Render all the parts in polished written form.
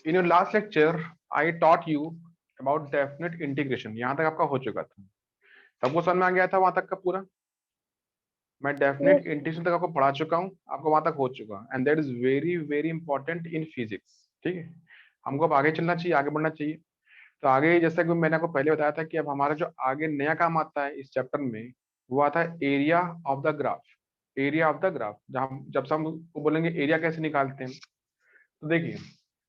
In your last lecture I taught you about definite integration. यहाँ तक आपका हो चुका था, सबको समझ में आ गया था वहां तक का पूरा। मैं डेफिनेट यस। इंटीग्रेशन तक आपको पढ़ा चुका हूँ, आपको वहां तक हो चुका, and that is very very important in physics. ठीक है, हमको अब आगे चलना चाहिए, आगे बढ़ना चाहिए। तो आगे जैसा कि मैंने आपको पहले बताया था कि अब हमारा जो आगे नया काम आता है इस चैप्टर में, वो आता है area of the graph. Area of the graph, जहाँ जब से हम बोलेंगे एरिया कैसे निकालते हैं। तो देखिए,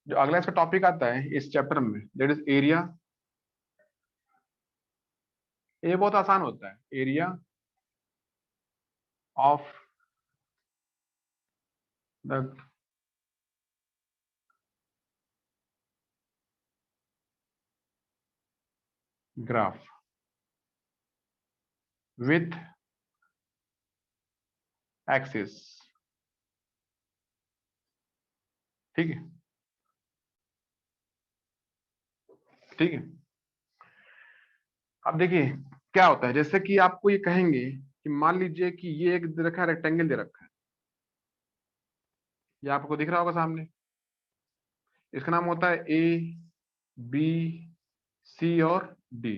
जो अगला इसका टॉपिक आता है इस चैप्टर में, दैट इज एरिया। ये बहुत आसान होता है, area of the graph with axis. ठीक है, ठीक है। अब देखिए क्या होता है, जैसे कि आपको ये कहेंगे कि मान लीजिए कि ये एक दे रखा है, रेक्टेंगल दे रखा है, ये आपको दिख रहा होगा सामने। इसका नाम होता है ए, बी, सी और डी।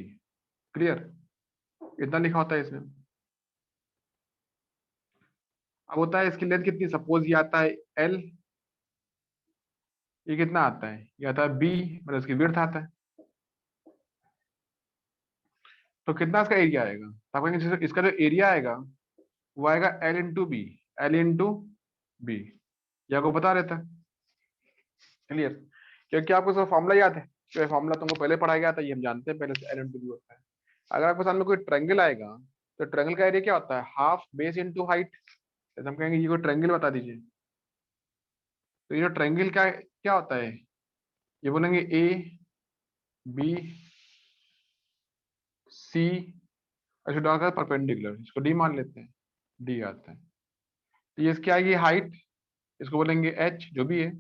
क्लियर, इतना लिखा होता है इसमें। अब होता है इसकी लेंथ कितनी, सपोज ये आता है एल, ये कितना आता है, ये आता है बी, मतलब इसकी विड्थ आता है। तो कितना इसका एरिया आएगा, तो आप कहेंगे इसका जो एरिया आएगा वो आएगा L into B, L into B. ये आपको बता रहता है। क्लियर, क्योंकि आपको इसका फॉर्मूला याद है, जो फॉर्मूला तुमको पहले पढ़ाया गया था, ये हम जानते हैं पहले से, एल इंटू बी होता है। अगर आपके सामने कोई ट्रायंगल आएगा, तो ट्रायंगल का एरिया क्या होता है, हाफ बेस इंटू हाइट। जैसे हम कहेंगे ये कोई ट्रायंगल बता दीजिए, तो ये जो ट्रायंगल का क्या होता है, ये बोलेंगे ए, बी, सी, इसको डालकर परपेंडिकुलर, इसको डी मान लेते हैं, डी आता है। तो ये इसकी आएगी हाइट, इसको बोलेंगे एच, जो भी है।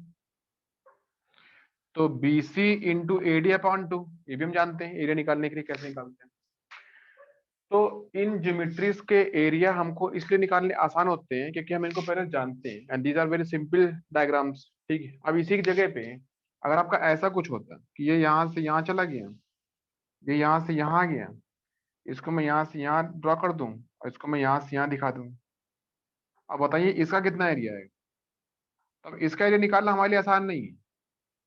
तो B C into A D upon two, ये भी हम जानते हैं एरिया निकालने के लिए कैसे निकालते हैं। तो इन ज्योमेट्रीज के एरिया हमको इसलिए निकालने आसान होते हैं क्योंकि हम इनको पहले जानते हैं, and these are very simple diagrams. ठीक है, अब इसी की जगह पे अगर आपका ऐसा कुछ होता कि ये यहाँ से यहाँ चला गया, ये यहाँ से यहाँ गया, इसको मैं यहाँ से यहाँ ड्रॉ कर दूं और इसको मैं यहाँ से यहाँ दिखा दूं, अब बताइए इसका कितना एरिया है। अब इसका एरिया निकालना हमारे लिए आसान नहीं है।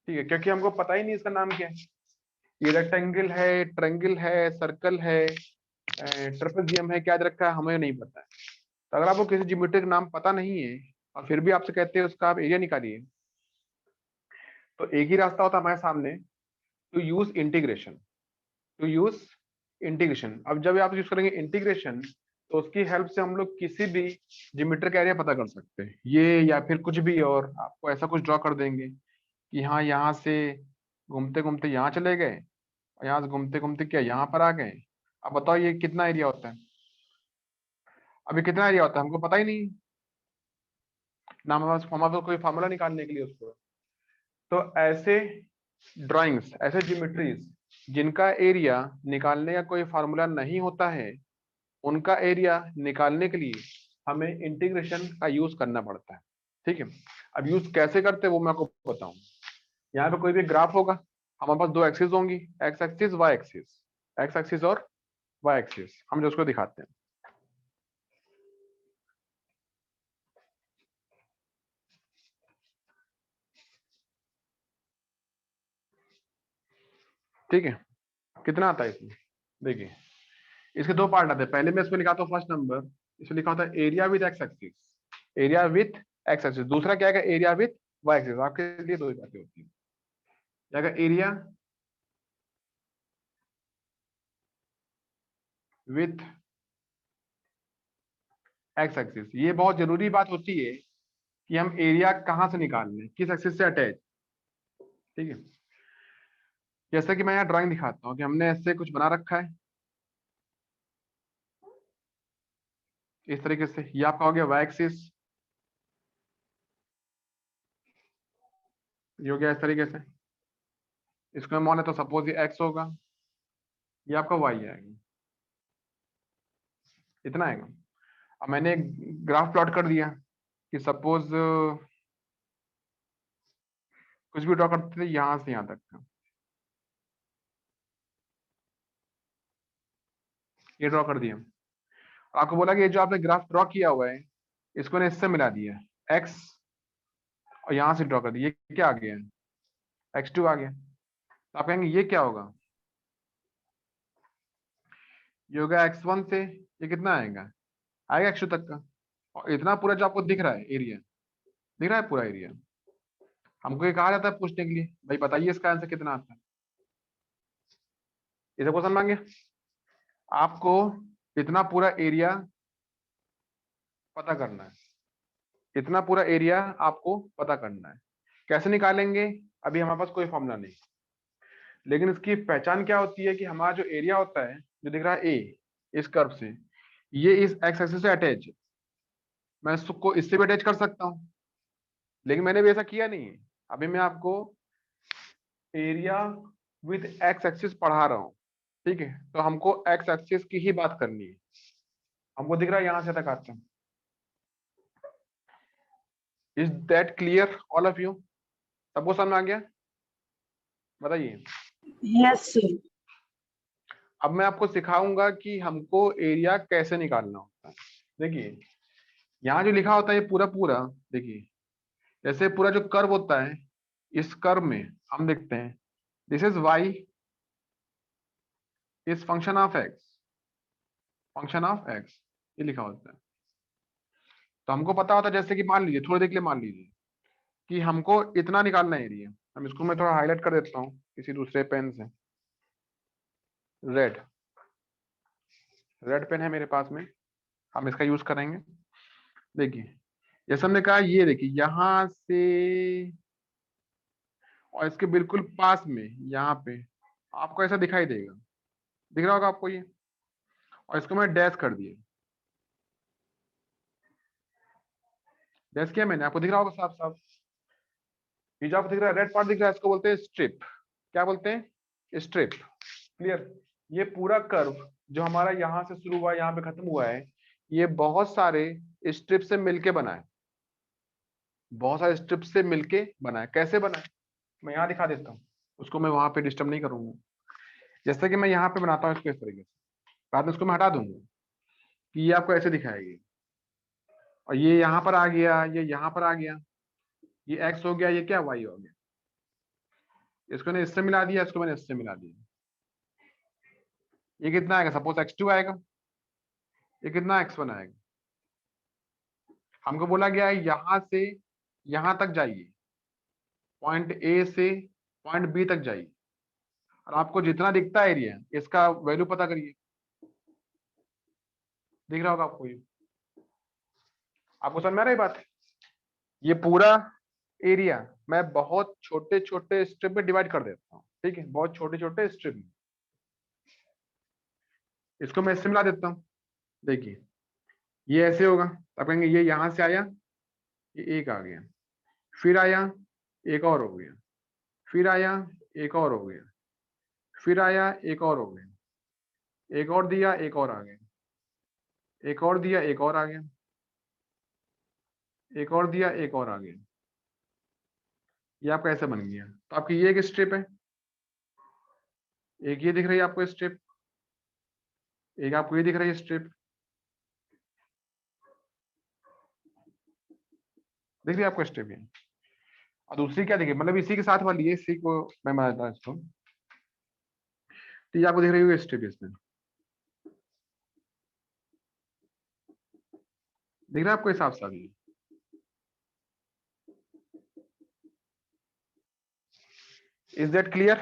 ठीक है, क्योंकि हमको पता ही नहीं इसका नाम क्या है। ये रेक्टेंगल है, ट्रायंगल है, सर्कल है, ट्रेपेजियम है, क्या रखा है हमें नहीं पता है। तो अगर आपको किसी ज्योमेट्री का नाम पता नहीं है और फिर भी आपसे कहते हैं उसका आप एरिया निकालिए, तो एक ही रास्ता होता है हमारे सामने, to use integration. To use integration. अब जब आप यूज करेंगे इंटीग्रेशन, तो उसकी हेल्प से हम लोग किसी भी ज्योमेट्री का एरिया पता कर सकते हैं, ये या फिर कुछ भी, और आपको ऐसा कुछ ड्रॉ कर देंगे कि हाँ यहाँ से घूमते घूमते यहाँ चले गए, और यहाँ से घूमते घूमते क्या यहाँ पर आ गए। अब बताओ ये कितना एरिया होता है, अभी कितना एरिया होता है हमको पता ही नहीं, ना हमारे पास कोई फार्मूला निकालने के लिए उसको। तो ऐसे ड्राइंग्स, ऐसे ज्योमेट्रीज जिनका एरिया निकालने का कोई फार्मूला नहीं होता है, उनका एरिया निकालने के लिए हमें इंटीग्रेशन का यूज करना पड़ता है। ठीक है, अब यूज कैसे करते हैं वो मैं आपको बताऊं। यहाँ पे कोई भी ग्राफ होगा, हमारे पास दो एक्सिस होंगी, x axis, y axis, x axis और वाई एक्सिस, हम जो उसको दिखाते हैं। ठीक है, कितना आता है इसमें, देखिए इसके दो पार्ट आते हैं। पहले मैं इसमें लिखा था फर्स्ट नंबर, इसमें लिखा होता है area with x axis, area with x axis. दूसरा क्या है, एरिया विथ वाई एक्सिस। आपके लिए दो ही बातें होती है, क्या एरिया विथ एक्स एक्सिस। ये बहुत जरूरी बात होती है कि हम एरिया कहाँ से निकाल लें, किस एक्सिस से अटैच। ठीक है, जैसा कि मैं यहाँ ड्राइंग दिखाता हूँ कि हमने ऐसे कुछ बना रखा है इस तरीके से, ये आपका हो गया वाई एक्सिस, ये हो गया इस तरीके से। इसको मैं मान लेता हूँ सपोज ये एक्स होगा, ये आपका वाई आएगा, इतना आएगा। अब मैंने एक ग्राफ प्लॉट कर दिया कि सपोज कुछ भी ड्रॉ करते थे यहाँ से यहाँ तक का, ये ड्रॉ कर दिया। आपको बोला कि ये जो आपने ग्राफ ड्रॉ किया हुआ है इसको ने इससे मिला दिया एक्स, और यहाँ से ड्रॉ कर दिया, ये क्या आ गया, x2 आ गया। तो आप कहेंगे ये क्या होगा, ये होगा x1 से ये कितना आएगा, आएगा x2 तक का। और इतना पूरा जो आपको दिख रहा है एरिया, दिख रहा है पूरा एरिया, हमको ये कहा जाता है पूछने के लिए भाई बताइए इसका आंसर कितना आता है। इसे क्वेश्चन मांगे आपको इतना पूरा एरिया पता करना है, इतना पूरा एरिया आपको पता करना है। कैसे निकालेंगे, अभी हमारे पास कोई फॉर्मूला नहीं, लेकिन इसकी पहचान क्या होती है कि हमारा जो एरिया होता है जो दिख रहा है ए, इस कर्व से, ये इस एक्स एक्सिस से अटैच है। मैं इसको इससे भी अटैच कर सकता हूँ, लेकिन मैंने भी ऐसा किया नहीं है। अभी मैं आपको एरिया विद एक्स एक्सिस पढ़ा रहा हूँ, ठीक है, तो हमको एक्स एक्सिस की ही बात करनी है। हमको दिख रहा है यहां से तक आता है। Is that clear all of you, सबको समझ में आ गया, बताइए। Yes sir. अब मैं आपको सिखाऊंगा कि हमको एरिया कैसे निकालना होता है। देखिए यहाँ जो लिखा होता है ये पूरा पूरा, देखिए जैसे पूरा जो कर्व होता है, इस कर्व में हम देखते हैं this is y is function of x, function of x, ये लिखा होता है। तो हमको पता होता है, जैसे कि मान लीजिए थोड़ी देर के लिए मान लीजिए कि हमको इतना निकालना है एरिया, हम इसको मैं थोड़ा हाईलाइट कर देता हूँ किसी दूसरे पेन से, रेड, रेड पेन है मेरे पास में, हम इसका यूज करेंगे। देखिए जैसे हमने कहा, ये देखिए यहां से और इसके बिल्कुल पास में यहाँ पे आपको ऐसा दिखाई देगा, दिख रहा होगा आपको ये, और इसको मैं डैश कर दिया, डैश किया मैंने, आपको दिख रहा होगा साफ साफ। ये जो आपको दिख रहा है रेड पार्ट दिख रहा है, इसको बोलते हैं स्ट्रिप। क्या बोलते हैं, स्ट्रिप। क्लियर। ये पूरा कर्व जो हमारा यहाँ से शुरू हुआ यहाँ पे खत्म हुआ है, ये बहुत सारे स्ट्रिप से मिलके बना है, बहुत सारे स्ट्रिप से मिलके बना है। कैसे बना है मैं यहाँ दिखा देता हूँ, उसको मैं वहां पे डिस्टर्ब नहीं करूंगा। जैसे कि मैं यहाँ पे बनाता हूँ इसको इस तरीके से, बाद में इसको मैं हटा दूंगा कि ये आपको ऐसे दिखाएगी, और ये यहाँ पर आ गया, ये यहाँ पर आ गया, ये एक्स हो गया, ये क्या वाई हो गया। इसको मैंने इससे मिला दिया, इसको मैंने इससे मिला दिया, ये कितना आएगा, सपोज x2 आएगा, ये कितना x1 आएगा। हमको बोला गया है यहां से यहां तक जाइए, पॉइंट ए से पॉइंट बी तक जाइए, और आपको जितना दिखता है एरिया इसका वैल्यू पता करिए। दिख रहा होगा आपको, ये आपको समझ में आ रही बात। ये पूरा एरिया मैं बहुत छोटे छोटे स्ट्रिप में डिवाइड कर देता हूँ, ठीक है, बहुत छोटे छोटे स्ट्रिप में। इसको मैं इससे मिला देता हूँ, देखिए ये ऐसे होगा, आप कहेंगे ये यहां से आया, ये एक आ गया, फिर आया एक और हो गया, फिर आया एक और हो गया, फिर आया एक और हो गया, एक और दिया एक और आ गया, एक और दिया एक और आ गया, एक और दिया एक और आ गया। ये आपका ऐसे बन गया। तो आपकी ये एक स्ट्रिप है, एक ये दिख रही है आपको स्ट्रिप, एक आपको ये दिख रही है स्ट्रिप, दिख रही है आपको स्ट्रिप ये। और दूसरी क्या देखिए, मतलब इसी के साथ वाली है, इसी को मैं बनाता इसको, तो ये आपको दिख रही होगी स्ट्रिप, इसमें दिख रहा है आपको हिसाब साफ ये। इज दैट क्लियर,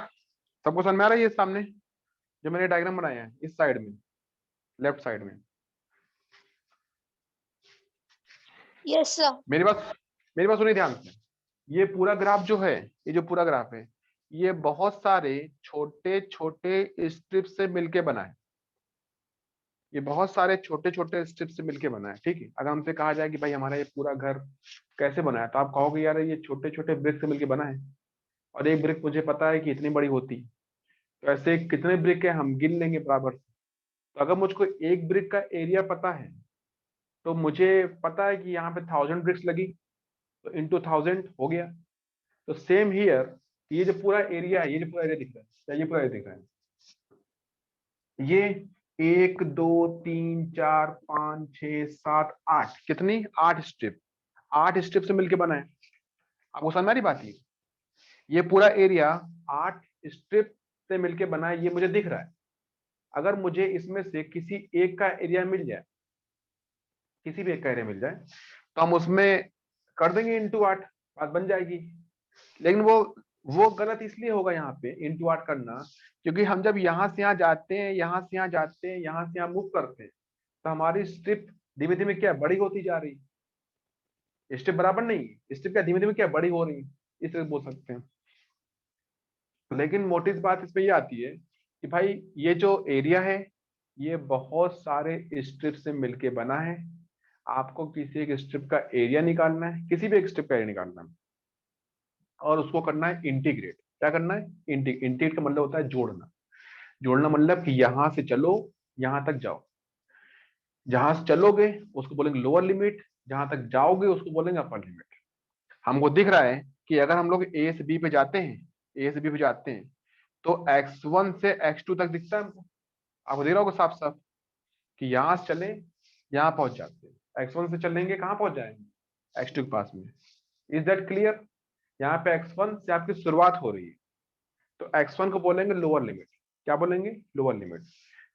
सबको समझ में आ रहा है ये सामने जो मैंने डायग्राम बनाया है इस साइड में, लेफ्ट साइड में। Yes sir. मेरी बात सुनिए ध्यान से। ये पूरा ग्राफ जो है, ये जो पूरा ग्राफ है, ये बहुत सारे छोटे छोटे स्ट्रिप से मिलके बना है, ये बहुत सारे छोटे छोटे स्ट्रिप से मिलके बना है, ठीक है। अगर हमसे कहा जाए कि भाई हमारा ये पूरा घर कैसे बना है, तो आप कहोगे यार ये छोटे छोटे ब्रिक से मिलके बना है, और एक ब्रिक मुझे पता है कि इतनी बड़ी होती है, तो ऐसे कितने ब्रिक है हम गिन लेंगे बराबर। तो अगर मुझको एक ब्रिक का एरिया पता है, तो मुझे पता है कि यहाँ पे 1000 ब्रिक्स लगी, तो इंटू 1000 हो गया। तो सेम हियर, ये जो पूरा एरिया है, ये जो पूरा एरिया दिख रहा है, ये पूरा एरिया दिख रहा है, ये 1 2 3 4 5 6 7 8, कितनी 8 स्ट्रिप, 8 स्ट्रिप से मिलके बना है। आपको समझ में आ रही बात? ये पूरा एरिया 8 स्ट्रिप से मिलके बना है, ये मुझे दिख रहा है। अगर मुझे इसमें से किसी एक का एरिया मिल जाए, किसी भी एक का एरिया मिल जाए, तो हम उसमें कर देंगे इंटू 8, बात बन जाएगी। लेकिन वो गलत इसलिए होगा यहाँ पे इंटू 8 करना, क्योंकि हम जब यहाँ से यहाँ जाते हैं, यहाँ से यहाँ जाते हैं, यहाँ से यहाँ मूव करते हैं, तो हमारी स्ट्रिप धीमे धीमे क्या बड़ी होती जा रही है। स्ट्रिप बराबर नहीं, स्ट्रिप क्या धीमे धीमे क्या बड़ी हो रही है, इस तरह बोल सकते हैं। लेकिन मोटी बात इसमें ये आती है कि भाई ये जो एरिया है, ये बहुत सारे स्ट्रिप से मिलके बना है। आपको किसी एक स्ट्रिप का एरिया निकालना है, किसी भी एक स्ट्रिप का एरिया निकालना है, और उसको करना है इंटीग्रेट। क्या करना है? इंटीग्रेट का मतलब होता है जोड़ना। जोड़ना मतलब कि यहां से चलो, यहां तक जाओ। जहां से चलोगे उसको बोलेंगे लोअर लिमिट, जहां तक जाओगे उसको बोलेंगे अपर लिमिट। हमको दिख रहा है कि अगर हम लोग ए से बी पे जाते हैं, ए से बी पे जाते हैं, तो x1 से x2 तक दिखता है हमको। आपको दिख रहा होगा साफ साफ कि यहाँ से चले, यहाँ पहुंच जाते हैं। x1 से चलेंगे, कहाँ पहुंच जाएंगे? x2 के पास में। Is that clear? यहाँ पे x1 से आपकी शुरुआत हो रही है, तो x1 को बोलेंगे लोअर लिमिट। क्या बोलेंगे? Lower limit.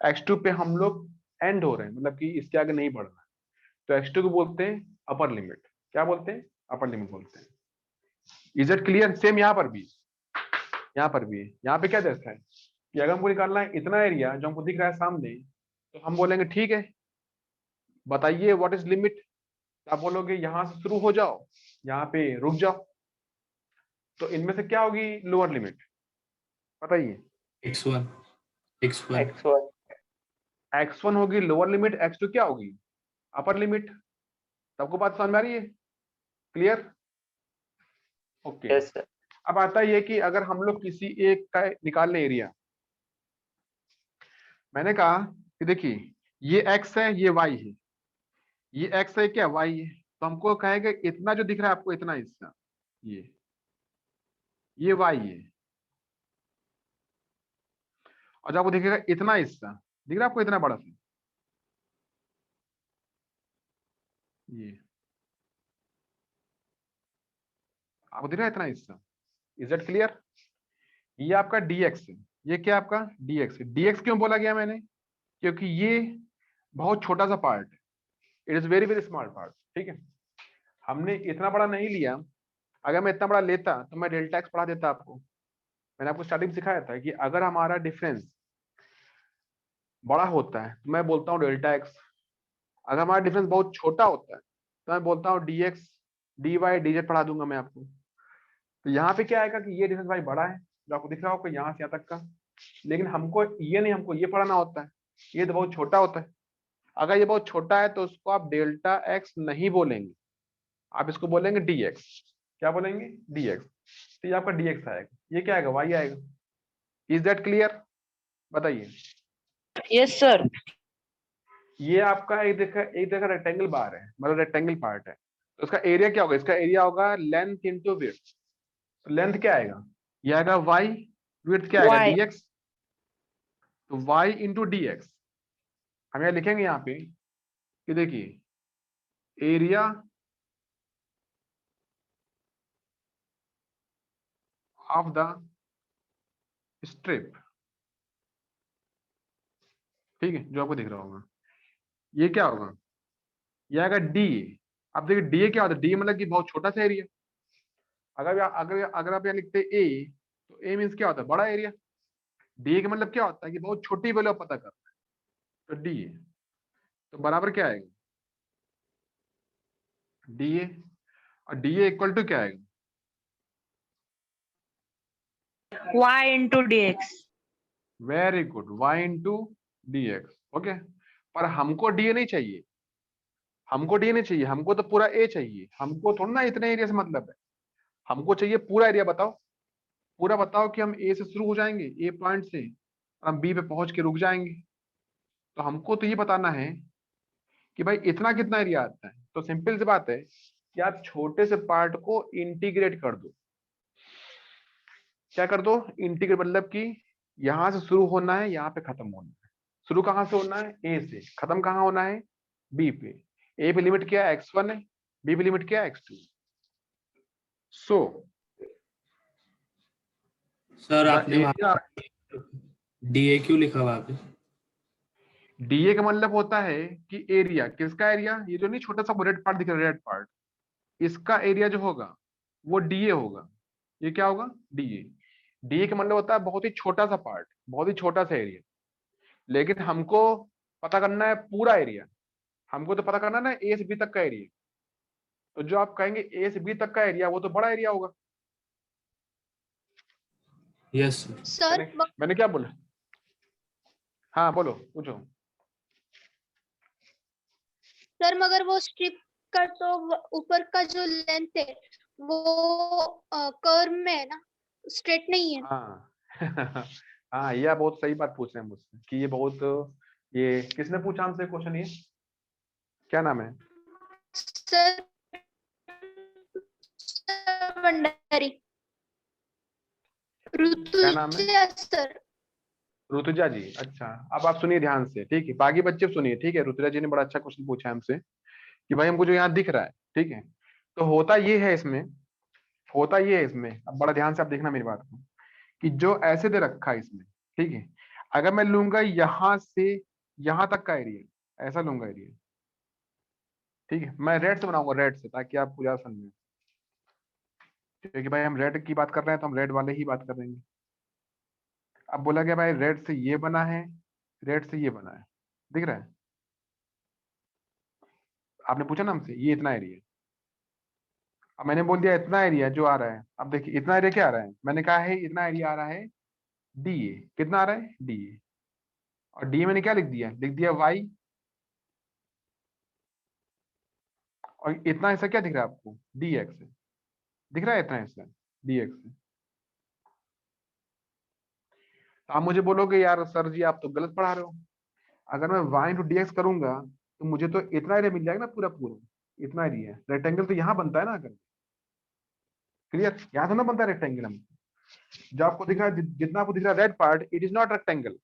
x2 पे हम लोग एंड हो रहे हैं, मतलब कि इसके आगे नहीं बढ़ना है, तो x2 को बोलते हैं अपर लिमिट। क्या बोलते हैं? अपर लिमिट बोलते हैं। Is that clear? सेम यहाँ पर भी, यहाँ पर भी है। यहाँ पे क्या देखता है कि अगर हमको निकालना है इतना एरिया जो हमको दिख रहा है सामने, तो हम बोलेंगे ठीक है, बताइए व्हाट इज लिमिट। आप बोलोगे यहां से शुरू हो जाओ, यहाँ पे रुक जाओ। तो इनमें से क्या होगी लोअर लिमिट? बताइए। x1 x1 X1. x1 होगी लोअर लिमिट, x2 क्या होगी? Upper limit. सबको बात समझ में आ रही है? क्लियर? ओके। Yes, sir. अब आता है ये कि अगर हम लोग किसी एक का निकाल ले एरिया, मैंने कहा कि देखिए ये x है, ये y है, ये x है, क्या y है, तो हमको कहेगा इतना जो दिख रहा है आपको, इतना हिस्सा ये y है, और जब आपको दिखेगा इतना हिस्सा दिख रहा है आपको, इतना बड़ा सा ये आपको दिख रहा है इतना हिस्सा। Is that clear? ये आपका dx है, ये क्या आपका dx है। dx क्यों बोला गया मैंने? क्योंकि ये बहुत छोटा सा पार्ट है, it is very very small part. ठीक है, हमने इतना बड़ा नहीं लिया। अगर मैं इतना बड़ा लेता तो मैं डेल्टा एक्स पढ़ा देता आपको। मैंने आपको स्टार्टिंग में सिखाया था कि अगर हमारा डिफरेंस बड़ा होता है तो मैं बोलता हूँ डेल्टा एक्स। अगर हमारा डिफरेंस बहुत छोटा होता है तो मैं बोलता हूँ dx dy dz पढ़ा दूंगा मैं आपको। तो यहाँ पे क्या आएगा कि ये डिफरेंस भाई बड़ा है, जो आपको दिख रहा होगा यहाँ से यहाँ तक का, लेकिन हमको ये नहीं, हमको ये पढ़ाना होता है, ये तो बहुत छोटा होता है। अगर ये बहुत छोटा है तो उसको आप डेल्टा एक्स नहीं बोलेंगे, आप इसको बोलेंगे dx। क्या बोलेंगे? dx। तो ये आपका dx आएगा, ये क्या आएगा? y आएगा। Is that clear? बताइए। Yes, sir. ये आपका एक देखा रेक्टेंगल बार है, मतलब रेक्टेंगल पार्ट है, तो उसका एरिया क्या होगा? इसका एरिया होगा लेंथ इंटू विड्थ। तो लेंथ क्या आएगा? ये आएगा y, विड्थ क्या आएगा? Y. dx। तो y इंटू dx। हम यहाँ लिखेंगे यहाँ पे कि देखिए एरिया ऑफ द स्ट्रिप, ठीक है, जो आपको दिख रहा होगा, ये क्या होगा? ये आएगा डी। अब देखिए डी क्या होता है? डी मतलब कि बहुत छोटा सा एरिया। अगर आप यहाँ लिखते ए, तो ए मीन्स क्या होता है? बड़ा एरिया। डी का मतलब क्या होता है कि बहुत छोटी वैल्यू आप पता कर रहे हैं, तो डी ए। तो बराबर क्या आएगा? D A. और डी ए इक्वल टू क्या आएगा? Y into DX. Very good, y into D x. Okay, पर हमको डी ए नहीं चाहिए, हमको डी ए नहीं चाहिए, हमको तो पूरा ए चाहिए। हमको थोड़ा ना इतने एरिया से मतलब है, हमको चाहिए पूरा एरिया। बताओ, पूरा बताओ कि हम ए से शुरू हो जाएंगे, ए पॉइंट से, और हम बी पे पहुंच के रुक जाएंगे। तो हमको तो ये बताना है कि भाई इतना कितना एरिया आता है। तो सिंपल सी बात है कि आप छोटे से पार्ट को इंटीग्रेट कर दो। क्या कर दो, इंटीग्रेट मतलब कि यहां से शुरू होना है, यहाँ पे खत्म होना है। शुरू कहाँ से होना है, ए से, खत्म कहाँ होना है, बी पे। ए पे लिमिट क्या है, x1 है, बी पे लिमिट क्या है, x2। सो सर द आपने एरिया, वहाँ DA क्यों लिखा वहाँ पे? डीए का मतलब होता है कि एरिया, किसका एरिया, ये जो नहीं छोटा सा रेड पार्ट दिख रहा है, रेड पार्ट, इसका एरिया जो होगा वो डीए होगा। ये क्या होगा, डीए। डीए का मतलब होता है बहुत ही छोटा सा पार्ट, बहुत ही छोटा सा एरिया। लेकिन हमको पता करना है पूरा एरिया, हमको तो पता करना है ना ए से बी तक का एरिया। तो जो आप कहेंगे ए से बी तक का एरिया, वो तो बड़ा एरिया होगा। Yes sir. सर मैंने क्या बोला, हाँ बोलो पूछो। सर मगर वो स्ट्रिप का तो ऊपर का जो लेंथ है वो कर्व में है ना, स्ट्रेट नहीं है। हाँ हाँ, ये आप बहुत सही बात पूछ रहे हैं मुझसे कि ये बहुत, ये किसने पूछा हमसे क्वेश्चन, ये क्या नाम है, सर भंडारी, क्या नाम है, ऋतुजा सर। ऋतुजा जी। अच्छा, अब आप सुनिए ध्यान से, ठीक है, बाकी बच्चे सुनिए, ठीक है। ऋतुजा जी ने बड़ा अच्छा क्वेश्चन पूछा है हमसे कि भाई हमको जो यहाँ दिख रहा है, ठीक है, तो होता ये है इसमें, होता ये है इसमें, अब बड़ा ध्यान से आप देखना मेरी बात को, कि जो ऐसे दे रखा है इसमें, ठीक है, अगर मैं लूंगा यहाँ से यहाँ तक का एरिया, ऐसा लूंगा एरिया, ठीक है, मैं रेड से बनाऊंगा, रेड से, ताकि आप पूरा समझें, क्योंकि भाई हम रेड की बात कर रहे हैं तो हम रेड वाले ही बात करेंगे। अब बोला गया भाई रेड से ये बना है, रेड से ये बना है, दिख रहा है, आपने पूछा ना हमसे ये इतना एरिया, अब मैंने बोल दिया इतना एरिया जो आ रहा है। अब देखिए इतना एरिया क्या आ रहा है, मैंने कहा है इतना एरिया आ रहा है डी ए, कितना आ रहा है डी ए, और डी मैंने क्या लिख दिया, लिख दिया वाई, और इतना हिस्सा क्या दिख रहा है आपको, डी एक्स है, दिख रहा है इतना हिस्सा डी एक्स है। तो आप मुझे बोलोगे यार सर जी आप तो गलत पढ़ा रहे हो, अगर मैं वाई इंटू डी एक्स करूंगा तो मुझे तो इतना एरिया मिल जाएगा ना, पूरा पूरा इतना एरिया, रेक्टेंगल तो यहाँ बनता है ना, अगर क्लियर, यहाँ तो ना बनता है रेक्टेंगल। हम जो आपको दिख रहा है, जितना आपको दिख रहा है red part, it is not rectangle,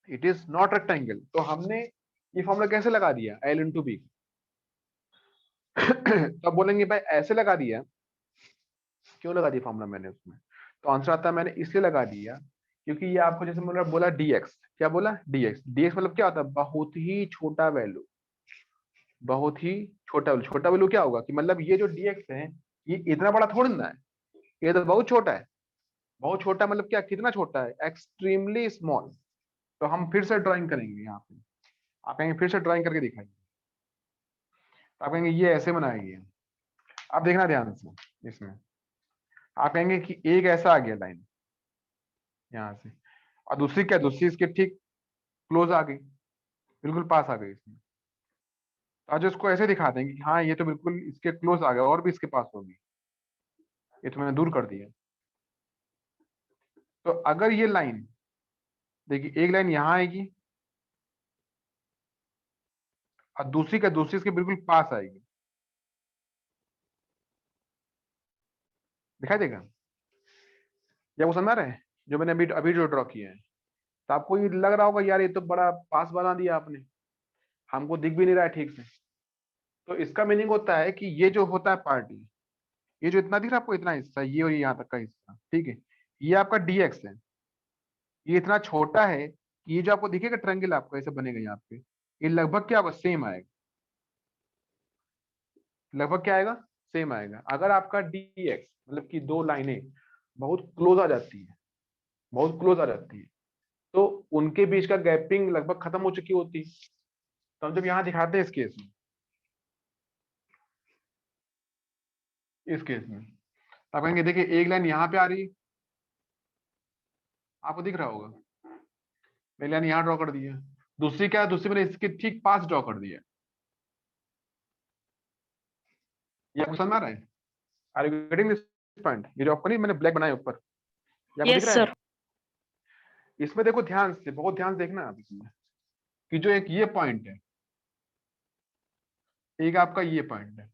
it is not rectangle. तो हमने ये फॉर्मूला कैसे लगा दिया, एल इंटू बी। तो अब बोलेंगे भाई ऐसे लगा दिया, क्यों लगा दिया फॉर्मूला मैंने उसमें, तो आंसर आता है मैंने इसलिए लगा दिया क्योंकि ये आपको जैसे मैंने बोला dx, क्या बोला dx, dx मतलब क्या होता है, बहुत ही छोटा वैल्यू, बहुत ही छोटा वैल्यू। छोटा वैल्यू क्या होगा कि मतलब ये जो dx है ये इतना बड़ा थोड़ी ना है, ये तो बहुत छोटा है। बहुत छोटा मतलब क्या, कितना छोटा है, एक्सट्रीमली स्मॉल। तो हम फिर से ड्राइंग करेंगे यहाँ पे, आप कहेंगे फिर से ड्राइंग करके दिखाइए, तो आप कहेंगे ये ऐसे बनाएंगे। आप देखना ध्यान से इसमें, आप कहेंगे कि एक ऐसा आ गया लाइन यहाँ से, और दूसरी क्या, दूसरी इसके ठीक क्लोज आ गई, बिल्कुल पास आ गई इसमें। तो आज इसको ऐसे दिखा देंगे कि हाँ ये तो बिल्कुल इसके क्लोज आ गया, और भी इसके पास होगी, ये तो मैंने दूर कर दिया। तो अगर ये लाइन, देखिए एक लाइन यहाँ आएगी और दूसरी का दूसरी इसके बिल्कुल पास आएगी, दिखाई देगा, या वो समझ आ रहा है जो मैंने अभी अभी जो ड्रॉ किया है। तो आपको ये लग रहा होगा यार ये तो बड़ा पास बना दिया आपने, हमको दिख भी नहीं रहा है ठीक से। तो इसका मीनिंग होता है कि ये जो होता है पार्टी, ये जो इतना दिख रहा है आपको, इतना हिस्सा, ये और ये यहाँ तक का हिस्सा, ठीक है, ये आपका dx है, ये इतना छोटा है कि ये जो आपको दिखेगा ट्रायंगल आपको ऐसे बनेगा यहाँ पे, ये लगभग क्या होगा, सेम आएगा, लगभग क्या आएगा, सेम आएगा। अगर आपका dx मतलब कि दो लाइनें बहुत क्लोज आ जाती है, बहुत क्लोज आ जाती है, तो उनके बीच का गैपिंग लगभग खत्म हो चुकी होती है। तो हम जब यहाँ दिखाते हैं इस केस में, इस केस में तो आप कहेंगे देखिए एक लाइन यहाँ पे आ रही है, आपको दिख रहा होगा, मैं लाइन यहाँ ड्रॉ कर दिया, दूसरी क्या है, दूसरी मैंने इसके ठीक पास ड्रॉ कर दिया। ये आपको समझ में आ रहा है, are you getting this point, ये जो आपको नहीं मैंने ब्लैक बनाया ऊपर, ये आपको दिख Yes, रहा sir. है। इसमें देखो ध्यान से, बहुत ध्यान से देखना आप इसमें, कि जो एक ये पॉइंट है, एक आपका ये पॉइंट है,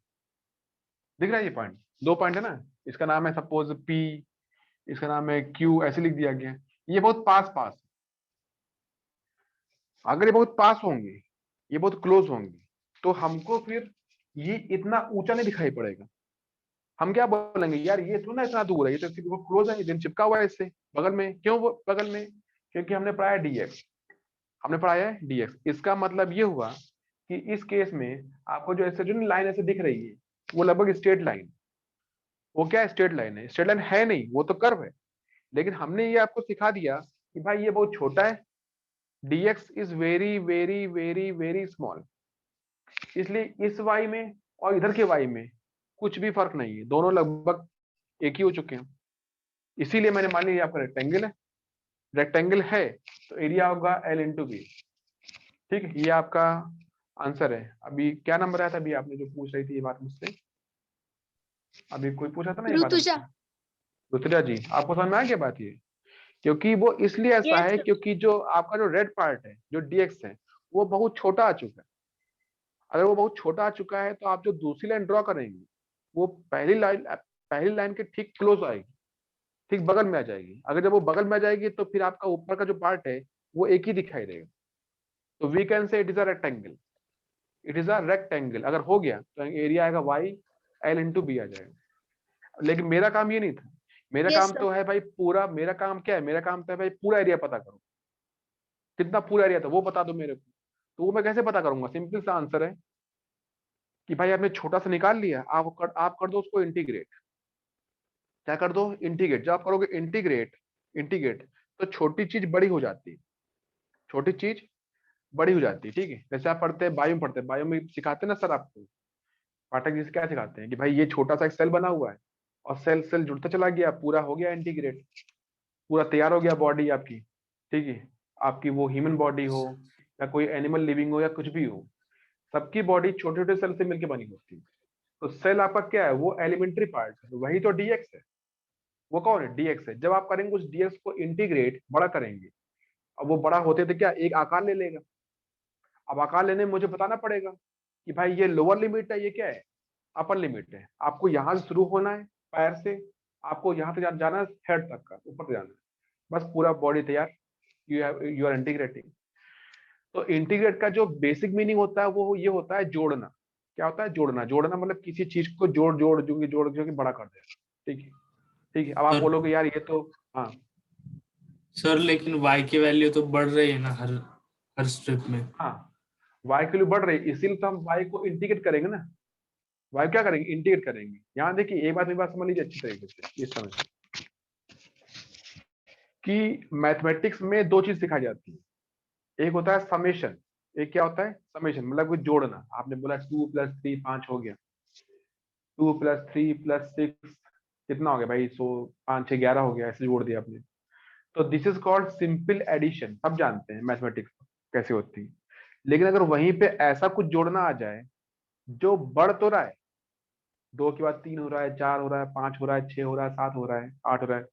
दिख रहा है ये पॉइंट, दो पॉइंट है ना, इसका नाम है सपोज पी, इसका नाम है क्यू, ऐसे लिख दिया गया। ये बहुत पास पास, अगर ये बहुत पास होंगे, ये बहुत क्लोज होंगे, तो हमको फिर ये इतना ऊंचा नहीं दिखाई पड़ेगा। हम क्या बोलेंगे, यार ये तो ना इतना दूर है, ये तो बहुत क्लोज है, ये चिपका हुआ है इससे बगल में। क्यों बगल में? क्योंकि हमने पढ़ाया डीएक्स, हमने पढ़ाया है डीएक्स। इसका मतलब ये हुआ कि इस केस में आपको जो ऐसे जो लाइन ऐसे दिख रही है, वो लगभग स्ट्रेट लाइन, वो क्या है, स्ट्रेट लाइन है। स्ट्रेट लाइन है नहीं, वो तो कर्व है। लेकिन हमने ये आपको सिखा दिया कि भाई ये बहुत छोटा है, dx is very very very very small, इसलिए इस y में और इधर के y में कुछ भी फर्क नहीं है, दोनों लगभग एक ही हो चुके हैं। इसीलिए मैंने मान लिया आपका रेक्टेंगल है, रेक्टेंगल है तो एरिया होगा L इंटू बी। ठीक है, ये आपका आंसर है। अभी क्या नंबर आया था, अभी आपने जो पूछ रही थी ये बात मुझसे, अभी कोई पूछा था ना ये बात ऋतुजा। मुझसे? ऋतुजा जी, आपको समझ में आ गया बात ये? क्योंकि वो इसलिए ऐसा Yes, है sir. क्योंकि जो आपका जो रेड पार्ट है, जो dx है, वो बहुत छोटा आ चुका है। अगर वो बहुत छोटा आ चुका है तो आप जो दूसरी लाइन ड्रॉ करेंगे, वो पहली लाइन के ठीक क्लोज आएगी, ठीक बगल में आ जाएगी। अगर जब वो बगल में आ जाएगी तो फिर आपका ऊपर का जो पार्ट है वो एक ही दिखाई देगा। तो we can say it is a rectangle, it is a rectangle. अगर हो गया तो एरिया आएगा y L इंटू बी आ जाएगा। लेकिन मेरा काम ये नहीं था, मेरा Yes, काम sir. तो है भाई पूरा, मेरा काम क्या है, मेरा काम तो है भाई पूरा एरिया पता करो, कितना पूरा एरिया था वो बता दो मेरे को। तो वो मैं कैसे पता करूंगा? सिंपल सा आंसर है कि भाई आपने छोटा सा निकाल लिया, आप कर दो उसको इंटीग्रेट। क्या कर दो? इंटीग्रेट। जब आप करोगे इंटीग्रेट, इंटीग्रेट, तो छोटी चीज बड़ी हो जाती है, छोटी चीज बड़ी हो जाती है। ठीक है, जैसे आप पढ़ते हैं बायो में, पढ़ते हैं बायो में सिखाते हैं ना सर आपको, पाठक जी से क्या सिखाते हैं कि भाई ये छोटा सा एक सेल बना हुआ है और सेल सेल जुड़ता चला गया, पूरा हो गया इंटीग्रेट, पूरा तैयार हो गया बॉडी आपकी। ठीक है, आपकी वो ह्यूमन बॉडी हो या कोई एनिमल लिविंग हो या कुछ भी हो, सबकी बॉडी छोटे छोटे सेल से मिलकर बनी होती है। तो सेल आपका क्या है? वो एलिमेंट्री पार्ट है, वही तो डीएक्स है। वो कौन है? डीएक्स है। जब आप करेंगे उस डीएक्स को इंटीग्रेट, बड़ा करेंगे, अब वो बड़ा होते थे क्या, एक आकार ले लेगा। अब आकार लेने में मुझे बताना पड़ेगा कि भाई ये लोअर लिमिट है, ये क्या है, अपर लिमिट है। आपको यहाँ से शुरू होना है पैर से, आपको यहाँ तक जाना है, हेड तक का ऊपर जाना है, बस पूरा बॉडी तैयार, यू आर इंटीग्रेटिंग। तो इंटीग्रेट का जो बेसिक मीनिंग होता है वो ये होता है जोड़ना। क्या होता है? जोड़ना। जोड़ना मतलब किसी चीज को जोड़ जोड़ जोड़ जोड़ जोड़ के बड़ा कर देना। ठीक है, ठीक है। अब आप सर बोलोगे यार ये तो, हाँ सर लेकिन y की वैल्यू तो बढ़ रही है ना हर हर स्ट्रिप में। हाँ, y की वैल्यू बढ़ रही है, इसीलिए तो हम y को इंटीग्रेट करेंगे ना। y क्या करेंगे? इंटीग्रेट करेंगे। यहाँ देखिए एक बात, मेरी बात समझ लीजिए अच्छी तरीके से, इस समय कि मैथमेटिक्स में दो चीज सिखाई जाती है। एक होता है समेशन, एक क्या होता है? समेशन, मतलब कुछ जोड़ना। आपने बोला 2 + 3 5 हो गया, 2 + 3 + 6 कितना हो गया भाई? 100, 5 6 11 हो गया, ऐसे जोड़ दिया आपने। तो this is called simple addition. सब जानते हैं मैथमेटिक्स कैसे होती है। लेकिन अगर वहीं पे ऐसा कुछ जोड़ना आ जाए जो बढ़ तो रहा है, 2 के बाद 3 हो रहा है, 4 हो रहा है, 5 हो रहा है, 6 हो रहा है, 7 हो रहा है, 8 हो रहा है,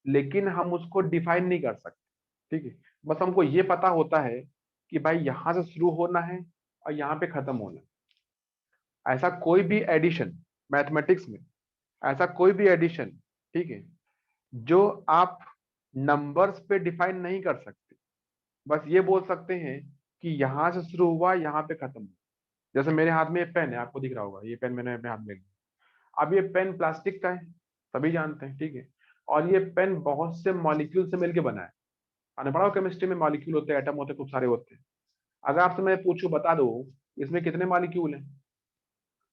लेकिन हम उसको डिफाइन नहीं कर सकते। ठीक है, बस हमको ये पता होता है कि भाई यहां से शुरू होना है और यहाँ पे खत्म होना है। ऐसा कोई भी एडिशन मैथमेटिक्स में, ऐसा कोई भी एडिशन, ठीक है, जो आप नंबर्स पे डिफाइन नहीं कर सकते, बस ये बोल सकते हैं कि यहां से शुरू हुआ, यहाँ पे खत्म हुआ। जैसे मेरे हाथ में ये पेन है, आपको दिख रहा होगा, ये पेन मैंने अपने हाथ में लिया। अब ये पेन प्लास्टिक का है, सभी जानते हैं, ठीक है, और ये पेन बहुत से मॉलिक्यूल से मिलकर बना है। आपने पढ़ा केमिस्ट्री में मॉलिक्यूल होते हैं, एटम होते हैं, खूब सारे होते हैं। अगर आपसे मैं पूछूं बता दो इसमें कितने मॉलिक्यूल हैं,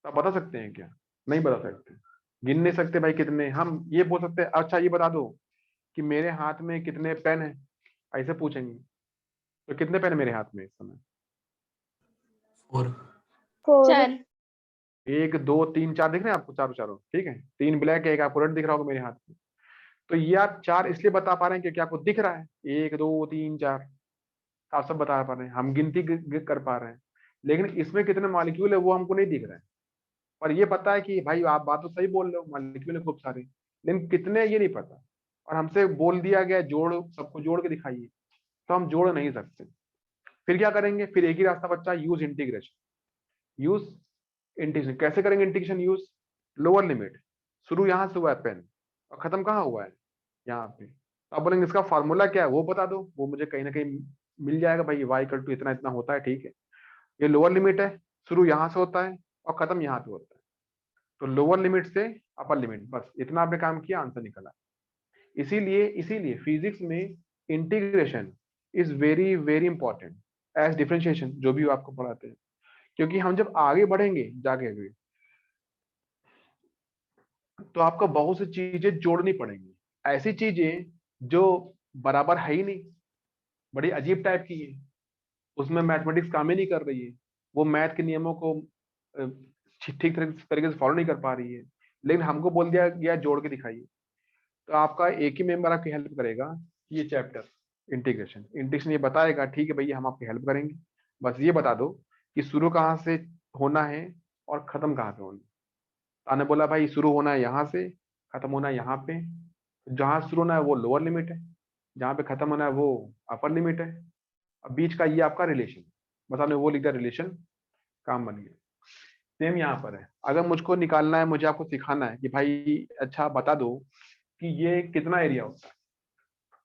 तो आप बता सकते हैं क्या? नहीं बता सकते, गिन नहीं सकते भाई कितने। हम ये बोल सकते हैं अच्छा ये बता दो कि मेरे हाथ में कितने पेन है, ऐसे पूछेंगे तो कितने पेन है मेरे हाथ में इस समय? 4। 4. 1 2 3 4 दिख रहे हैं आपको? चारों चारों, ठीक है, 3 ब्लैक है, एक आपको रेड दिख रहा होगा मेरे हाथ में। तो ये आप 4 इसलिए बता पा रहे हैं क्योंकि आपको दिख रहा है 1 2 3 4, आप सब बता पा रहे हैं, हम गिनती कर पा रहे हैं। लेकिन इसमें कितने मॉलिक्यूल है वो हमको नहीं दिख रहा है। और ये पता है कि भाई आप बात तो सही बोल रहे हो, मॉलिक्यूल है खूब सारे, लेकिन कितने ये नहीं पता। और हमसे बोल दिया गया जोड़, सबको जोड़ के दिखाइए, तो हम जोड़ नहीं सकते। फिर क्या करेंगे? फिर एक ही रास्ता बच्चा, यूज इंटीग्रेशन। यूज इंटीग्रेशन कैसे करेंगे? इंटीग्रेशन यूज लोअर लिमिट, शुरू यहां से हुआ है पेन और खत्म कहाँ हुआ है? यहाँ पे। तो आप बोलेंगे इसका फार्मूला क्या है वो बता दो, वो मुझे कहीं ना कहीं मिल जाएगा भाई, y इक्वल टू इतना इतना होता है, ठीक है। ये लोअर लिमिट है, शुरू यहाँ से होता है और खत्म यहाँ पे होता है। तो लोअर लिमिट से अपर लिमिट, बस इतना आपने काम किया, आंसर निकला। इसीलिए इसीलिए फिजिक्स में integration is very very important as differentiation, जो भी आपको पढ़ाते हैं। क्योंकि हम जब आगे बढ़ेंगे जाके आगे, तो आपको बहुत सी चीजें जोड़नी पड़ेंगी, ऐसी चीजें जो बराबर है ही नहीं, बड़ी अजीब टाइप की है, उसमें मैथमेटिक्स काम ही नहीं कर रही है, वो मैथ के नियमों को ठीक तरीके से फॉलो नहीं कर पा रही है, लेकिन हमको बोल दिया गया जोड़ के दिखाइए। तो आपका एक ही मेंबर आपकी हेल्प करेगा, ये चैप्टर इंटीग्रेशन। इंटीग्रेशन ये बताएगा ठीक है भैया हम आपकी हेल्प करेंगे, बस ये बता दो कि शुरू कहाँ से होना है और खत्म कहाँ पे होना है। ताने बोला भाई शुरू होना है यहाँ से, खत्म होना है यहाँ पे, जहाँ शुरू होना है वो लोअर लिमिट है, जहाँ पे खत्म होना है वो अपर लिमिट है, अब बीच का ये आपका रिलेशन, बस आपने वो लिख दिया रिलेशन, काम बन गया। सेम यहाँ पर है, अगर मुझको निकालना है, मुझे आपको सिखाना है कि भाई अच्छा बता दो कि ये कितना एरिया होता है,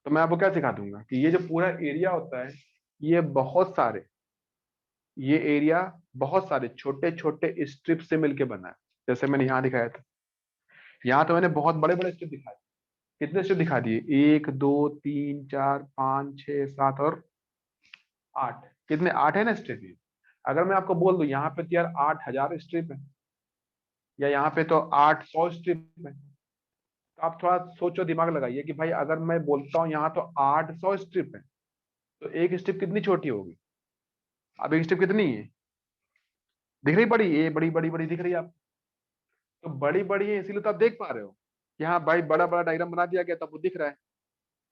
तो मैं आपको क्या सिखा दूंगा कि ये जो पूरा एरिया होता है, ये बहुत सारे, ये एरिया बहुत सारे छोटे छोटे स्ट्रिप से मिलके बना है। जैसे मैंने यहाँ दिखाया था, यहाँ तो मैंने बहुत बड़े बड़े स्ट्रिप दिखाए, कितने स्ट्रिप दिखा दिए, 1 2 3 4 5 6 7 और 8, कितने 8 है ना स्ट्रिप ये। अगर मैं आपको बोल दूं यहाँ पे तो यार 8000 स्ट्रिप है, या यहाँ पे तो 800 स्ट्रिप है, तो आप थोड़ा सोचो, दिमाग लगाइए कि भाई अगर मैं बोलता हूँ यहाँ तो 800 स्ट्रिप है, तो एक स्ट्रिप कितनी छोटी होगी। अब एक स्ट्रिप कितनी है, दिख रही बड़ी, ये बड़ी बड़ी बड़ी दिख रही है आप, तो बड़ी बड़ी है इसीलिए तो आप देख पा रहे हो कि हाँ भाई बड़ा बड़ा डायग्राम बना दिया गया, तब वो दिख रहा है।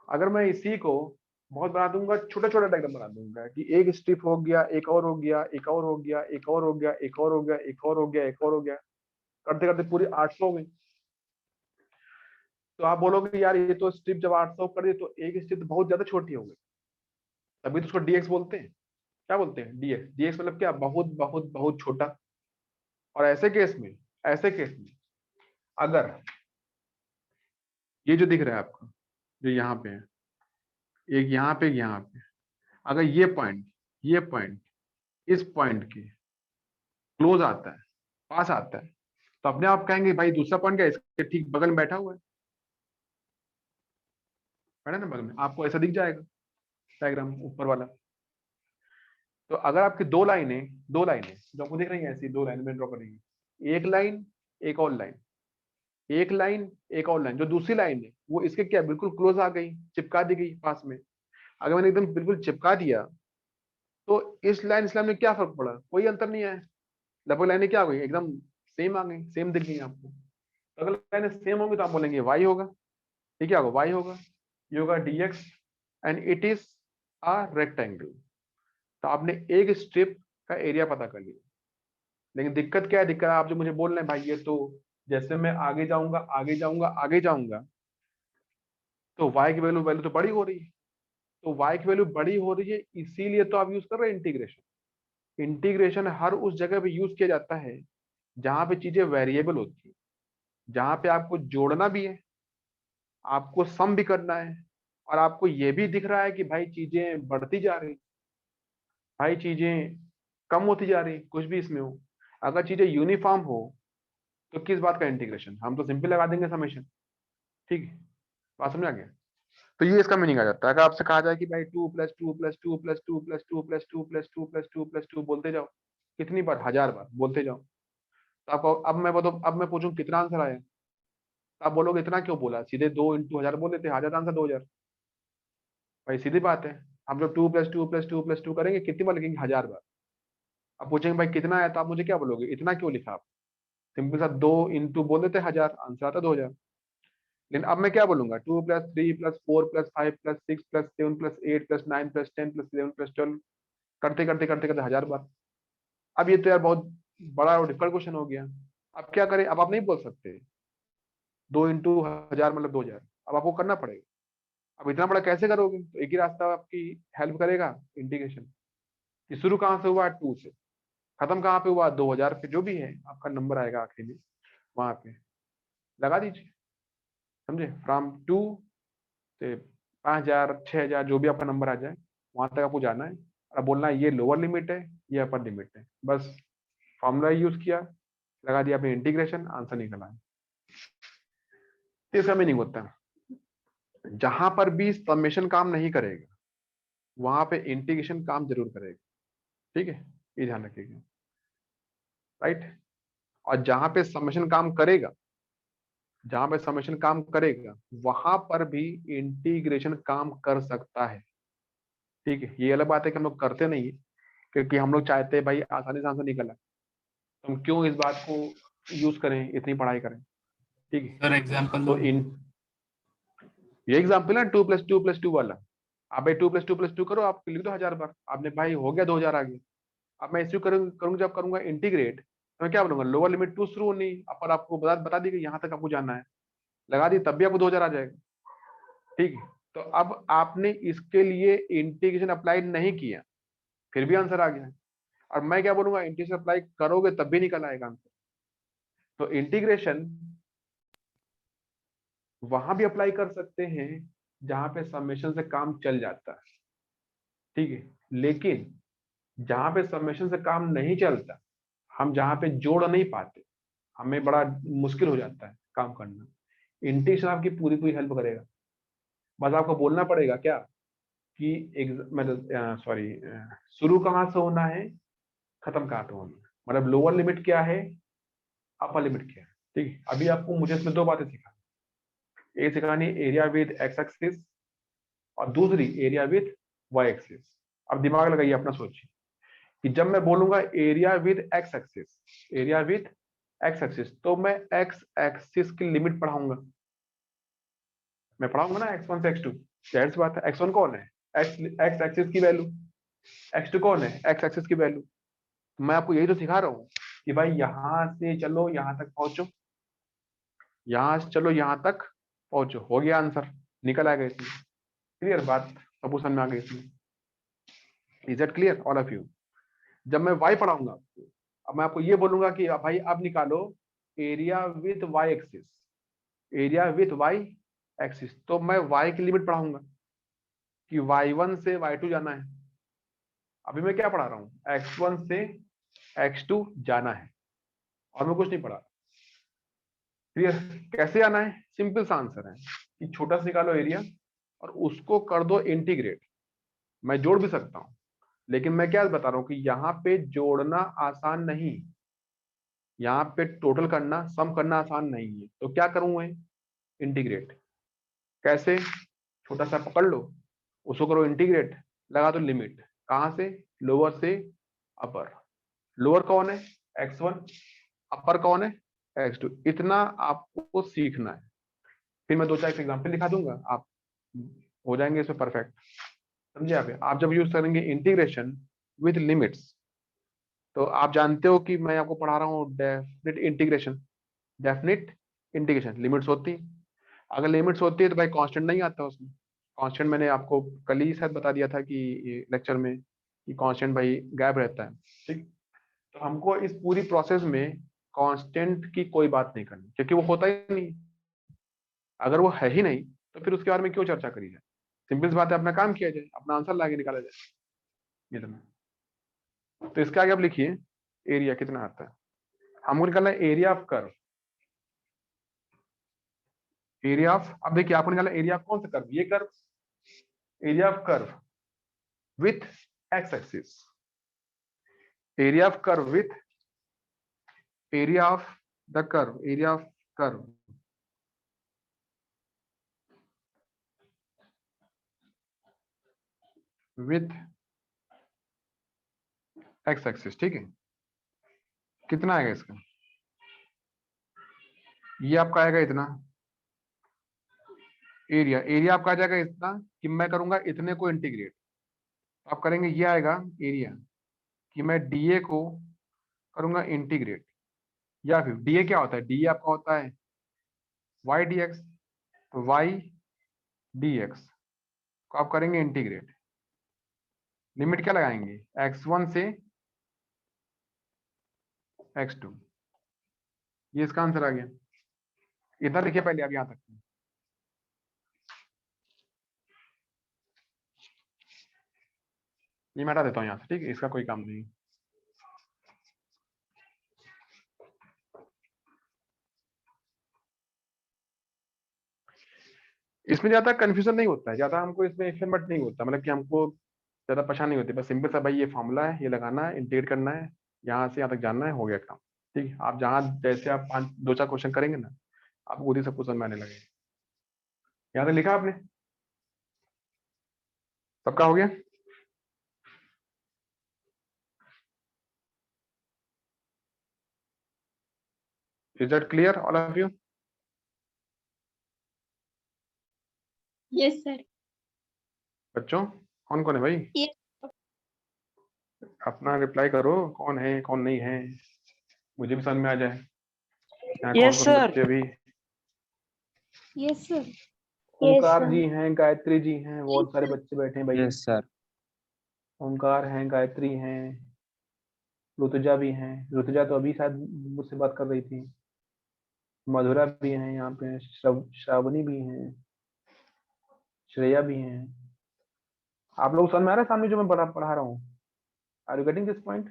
अगर मैं इसी को बहुत बना दूंगा, छोटा छोटा डायग्राम बना दूंगा कि एक स्ट्रिप हो गया, एक और हो गया, एक और हो गया, एक और हो गया, एक और हो गया, एक और हो गया, एक और हो गया, करते करते पूरी 800 हो गई। तो आप बोलोगे यार ये तो स्ट्रिप जब 800 कर दी तो एक स्ट्रिप तो बहुत ज्यादा छोटी हो गई, तभी तो उसको डीएक्स बोलते हैं। क्या बोलते हैं, डीएक्स। डीएक्स मतलब क्या, बहुत बहुत बहुत छोटा। और ऐसे केस में अगर ये जो दिख रहा है आपको, जो यहाँ पे है, एक यहाँ पे, एक यहाँ पे, अगर ये पॉइंट इस पॉइंट के क्लोज आता है, पास आता है, तो अपने आप कहेंगे भाई दूसरा पॉइंट क्या है, इसके ठीक बगल में बैठा हुआ है, बैठा ना बगल में, आपको ऐसा दिख जाएगा डायग्राम ऊपर वाला। तो अगर आपकी दो लाइनें जो आपको दिख रही है, ऐसी दो लाइन में ड्रॉ करेंगे, एक लाइन एक और लाइन, एक लाइन एक और लाइन, जो दूसरी लाइन है वो इसके क्या बिल्कुल क्लोज आ गई, चिपका दी गई पास में। अगर मैंने एकदम बिल्कुल चिपका दिया, तो इस लाइन में क्या फर्क पड़ा, कोई अंतर नहीं है, लगभग लाइनें क्या हो गई, एकदम सेम आ गई, सेम दिख गई आपको। तो अगर लाइनें सेम होंगी तो आप बोलेंगे वाई होगा, ये क्या होगा, वाई होगा, ये होगा dx and it is a rectangle. तो आपने एक स्ट्रिप का एरिया पता कर लिया, लेकिन दिक्कत क्या है, दिक्कत आप जो मुझे बोल रहे हैं भाई, ये तो जैसे मैं आगे जाऊंगा आगे जाऊंगा आगे जाऊंगा, तो y की वैल्यू वैल्यू तो बड़ी हो रही है, तो y की वैल्यू बड़ी हो रही है, इसीलिए तो आप यूज कर रहे हैं इंटीग्रेशन। इंटीग्रेशन हर उस जगह पे यूज किया जाता है जहां पे चीजें वेरिएबल होती है, जहां पे आपको जोड़ना भी है, आपको सम भी करना है, और आपको ये भी दिख रहा है कि भाई चीजें बढ़ती जा रही, भाई चीजें कम होती जा रही, कुछ भी इसमें हो। अगर चीजें यूनिफॉर्म हो तो किस बात का इंटीग्रेशन, हम तो सिंपल लगा देंगे समेशन, ठीक है, बात समझ आ गया। तो ये इसका मीनिंग आ जाता है। अगर आपसे कहा जाए कि भाई 2+2+2+2+2+2+2+2+2+2 बोलते जाओ, कितनी बार, 1000 बार बोलते जाओ, तो आपको अब मैं पूछूं कितना आंसर आया, तो आप बोलोगे इतना क्यों बोला, सीधे 2 × 1000 बोल देते, 1000 आंसर 2000। भाई सीधी बात है, हम जब 2+2+2+2 करेंगे कितनी बार लिखेंगे, 1000 बार। अब पूछेंगे भाई कितना आया, तो आप मुझे क्या बोलोगे, इतना क्यों लिखा आप, सिंपल सा 2 × बोल देते 1000, आंसर आता 2000। लेकिन अब मैं क्या बोलूंगा, 2+3+4+5+6+7+8+9+10+11+12 करते करते करते करते 1000 बार। अब ये तो यार बहुत बड़ा और डिफिकल्ट क्वेश्चन हो गया। अब क्या करें, अब आप नहीं बोल सकते 2 × 1000 मतलब 2000, अब आपको करना पड़ेगा। अब इतना बड़ा कैसे करोगे, तो एक ही रास्ता आपकी हेल्प करेगा, इंटीग्रेशन। कि शुरू कहाँ से हुआ, 2 से, खत्म कहाँ पे हुआ, 2000 पे, जो भी है आपका नंबर आएगा आखिरी में, वहां पे लगा दीजिए, समझे, फ्रॉम 2 से 5000 6000 जो भी आपका नंबर आ जाए वहां तक आपको जाना है और बोलना है ये लोअर लिमिट है ये अपर लिमिट है, बस फॉर्मूला यूज किया, लगा दिया आपने इंटीग्रेशन, आंसर निकला है। तो इसका मीनिंग होता है जहां पर भी समेशन काम नहीं करेगा वहां पे इंटीग्रेशन काम जरूर करेगा, ठीक है, ये ध्यान रखिएगा, राइट। और जहां पे समेशन काम करेगा, जहां पे समेशन काम करेगा वहां पर भी इंटीग्रेशन काम कर सकता है, ठीक है। ये अलग बात है कि हम लोग करते नहीं है, क्योंकि हम लोग चाहते हैं भाई आसानी से आंसर निकल आए, तो हम क्यों इस बात को यूज करें, इतनी पढ़ाई करें, ठीक है। सर एग्जांपल तो दो। ये एग्जाम्पल है 2+2+2 वाला। आप भाई 2+2+2 करो, आप लिख दो 1000 बार, आपने भाई हो गया 2000 आ गया। अब मैं इसी करूंगा, जब करूंगा इंटीग्रेट तो मैं क्या बोलूंगा, लोअर लिमिट टू शुरू नहीं, पर आपको बता दी कि यहाँ तक आपको जाना है, लगा दी, तब भी आपको 2000 आ जाएगा, ठीक है। तो अब आपने इसके लिए इंटीग्रेशन अप्लाई नहीं किया, फिर भी आंसर आ गया। और मैं क्या बोलूंगा, इंटीग्रेशन अप्लाई करोगे तब भी निकल आएगा आंसर। तो इंटीग्रेशन वहां भी अप्लाई कर सकते हैं जहां पे समेशन से काम चल जाता है, ठीक है। लेकिन जहां पे समेशन से काम नहीं चलता, हम जहां पे जोड़ नहीं पाते, हमें बड़ा मुश्किल हो जाता है काम करना, इंटीग्रेशन आपकी पूरी पूरी हेल्प करेगा। बस आपको बोलना पड़ेगा क्या कि मतलब सॉरी, शुरू कहाँ से होना है, खत्म कहाँ पे होना है, मतलब लोअर लिमिट क्या है, अपर लिमिट क्या है, ठीक है। अभी आपको मुझे इसमें दो बातें सिखा, एक सिखानी एरिया विद एक्स एक्सिस और दूसरी एरिया विद वाई एक्सिस। अब दिमाग लगाइए, अपना सोचिए कि जब मैं बोलूंगा area with x axis, area with x axis, तो मैं एक्स एक्सिस की लिमिट पढ़ाऊंगा, मैं पढ़ाऊंगा ना x1 से x2, जाहिर सी बात है। x1 कौन है, एक्स एक्सिस की वैल्यू, x2 कौन है, एक्स एक्सिस की वैल्यू। मैं आपको यही तो सिखा रहा हूँ कि भाई यहां से चलो यहां तक पहुंचो, यहां से चलो यहां तक पहुंचो, हो गया आंसर, निकल आएगा इसमें। क्लियर बात, सब समझ में आ गई इसमें। Is it clear all of you. जब मैं y पढ़ाऊंगा आपको, अब मैं आपको ये बोलूंगा कि भाई अब निकालो area with y axis, area with y axis, तो मैं y की लिमिट पढ़ाऊंगा कि y1 से y2 जाना है। अभी मैं क्या पढ़ा रहा हूँ, x1 से x2 जाना है, और मैं कुछ नहीं पढ़ा। क्लियर, कैसे आना है, सिंपल सा आंसर है कि छोटा सा निकालो एरिया और उसको कर दो इंटीग्रेट। मैं जोड़ भी सकता हूं, लेकिन मैं क्या बता रहा हूं कि यहाँ पे जोड़ना आसान नहीं, यहाँ पे टोटल करना, सम करना आसान नहीं है, तो क्या करूं मैं, इंटीग्रेट। कैसे, छोटा सा पकड़ लो, उसको करो इंटीग्रेट, लगा दो लिमिट, कहां से, लोअर से अपर। लोअर कौन है, x1, अपर कौन है, x2, इतना आपको सीखना है। फिर मैं दो चार एग्जांपल दिखा दूंगा, आप हो जाएंगे इसमें परफेक्ट, समझे आप जब यूज करेंगे इंटीग्रेशन विद लिमिट्स, तो आप जानते हो कि मैं आपको पढ़ा रहा हूँ definite integration, definite integration limits होती है। अगर लिमिट्स होती है तो भाई कांस्टेंट नहीं आता उसमें, कांस्टेंट मैंने आपको कल ही शायद बता दिया था कि लेक्चर में कि कांस्टेंट भाई गायब रहता है, ठीक। तो हमको इस पूरी प्रोसेस में कांस्टेंट की कोई बात नहीं करनी, क्योंकि वो होता ही नहीं। अगर वो है ही नहीं तो फिर उसके बारे में क्यों चर्चा करी जाए, सिंपल सी बात है, अपना काम किया जाए, अपना आंसर लाके निकाला जाए, ये तो इसके आगे आप लिखिए एरिया कितना आता है, हमको निकालना है area of curve, area of, अब देखिए आपको निकालना एरिया ऑफ कौन सा कर्व, ये curve, area of curve with x axis, area of curve with area of the curve, area of curve with x axis, ठीक है। कितना आएगा इसका, ये आपका आएगा इतना, एरिया, एरिया आपका आ जाएगा इतना कि मैं करूंगा इतने को इंटीग्रेट, आप करेंगे ये आएगा एरिया कि मैं डीए को करूंगा इंटीग्रेट, या फिर डीए क्या होता है, डीए आपका होता है वाई डी एक्स, तो वाई डी एक्स को आप करेंगे इंटीग्रेट, लिमिट क्या लगाएंगे, x1 से x2, ये इसका आंसर आ गया। इधर लिखिए पहले आप यहां तक, ये मैं हटा देता हूँ यहाँ से, ठीक है, इसका कोई काम नहीं। इसमें ज्यादा कंफ्यूजन नहीं होता है, ज्यादा हमको इसमें इफ बट नहीं होता, मतलब कि हमको ज्यादा परेशानी नहीं होती, बस सिंपल सा भाई ये फॉर्मूला है, ये लगाना है, इंटीग्रेट करना है, यहाँ से यहाँ तक जानना है, हो गया काम। ठीक है, आप जहाँ जैसे आप 5 2 4 क्वेश्चन करेंगे ना, आपको खुद ही सब कुछ समझ में आने लगेगा। यहाँ तक लिखा आपने? सबका हो गया? Is that clear all of you? Yes sir. बच्चों कौन कौन है भाई? Yes. अपना रिप्लाई करो, कौन है कौन नहीं है, मुझे भी समझ में आ जाए। यहाँ Yes, कौन कौन sir. बच्चे अभी? Yes sir. ओंकार जी हैं, गायत्री जी हैं, बहुत सारे sir. बच्चे बैठे हैं भाई। Yes sir. ओंकार हैं, गायत्री हैं, ऋतुजा भी हैं। ऋतुजा तो अभी शायद मुझसे बात कर रही थी। मधुरा भी हैं यहाँ पे, श्रावणी भी हैं, श्रेया भी हैं। आप लोग समझ में आ रहा है सामने जो मैं पढ़ा रहा हूँ? Are you getting this point?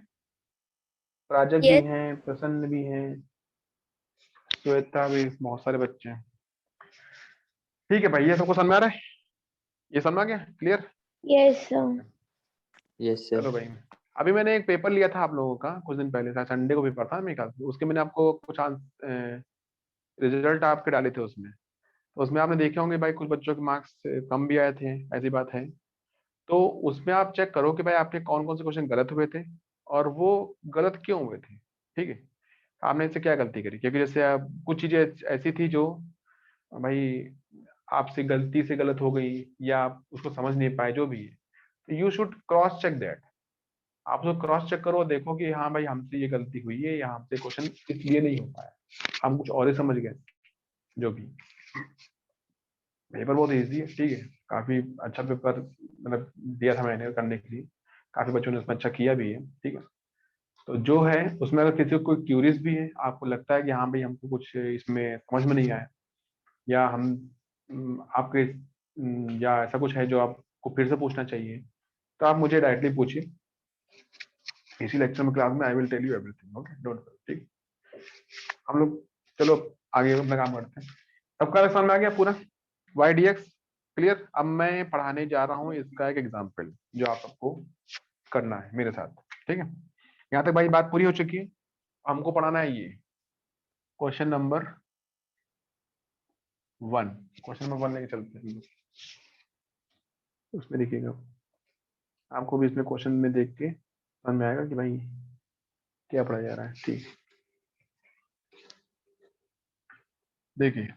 प्राजक भी Yes. हैं, प्रसन्न भी हैं, श्वेता भी, बहुत सारे बच्चे हैं। ठीक है भाई, ये सबको समझ में आ रहा है? ये समझ में आ गया? क्लियर? Yes sir. यस चलो सर। भाई, अभी मैंने एक पेपर लिया था आप लोगों का कुछ दिन पहले, था संडे को पेपर था मेरे ख्याल से, उसके मैंने आपको कुछ रिजल्ट आपके डाले थे उसमें। तो उसमें आपने देखे होंगे भाई कुछ बच्चों के मार्क्स कम भी आए थे, ऐसी बात है। तो उसमें आप चेक करो कि भाई आपके कौन कौन से क्वेश्चन गलत हुए थे और वो गलत क्यों हुए थे। ठीक है, आपने इससे क्या गलती करी, क्योंकि जैसे आप कुछ चीजें ऐसी थी जो भाई आपसे गलती से गलत हो गई या आप उसको समझ नहीं पाए, जो भी है, तो you should cross check that. आप उसको क्रॉस चेक करो, देखो कि हाँ भाई हमसे ये गलती हुई है या हमसे क्वेश्चन इसलिए नहीं हो पाया, हम कुछ और ही समझ गए। जो भी पेपर बहुत इजी है, ठीक है, काफी अच्छा पेपर मतलब दिया था मैंने करने के लिए, काफी बच्चों ने उसमें अच्छा किया भी है। ठीक है, तो जो है उसमें अगर किसी को कोई क्यूरियस भी है, आपको लगता है कि हाँ भाई हमको कुछ इसमें समझ में नहीं आया, या हम आपके या ऐसा कुछ है जो आपको फिर से पूछना चाहिए, तो आप मुझे डायरेक्टली पूछिए इसी लेक्चर में, क्लास में। I will tell you everything, okay, don't worry. ठीक, हम लोग चलो आगे अपना काम करते हैं। सबका समझ में आ गया पूरा? Y d x clear? अब मैं पढ़ाने जा रहा हूँ इसका एक एग्जाम्पल जो आप सबको करना है मेरे साथ। ठीक है, यहाँ तक भाई बात पूरी हो चुकी है। हमको पढ़ाना है ये क्वेश्चन नंबर 1। क्वेश्चन नंबर 1 लेके चलते हैं हम लोग। उसमें देखिएगा, आपको भी इसमें क्वेश्चन में देख के समझ में आएगा कि भाई क्या पढ़ाया जा रहा है। ठीक, देखिए,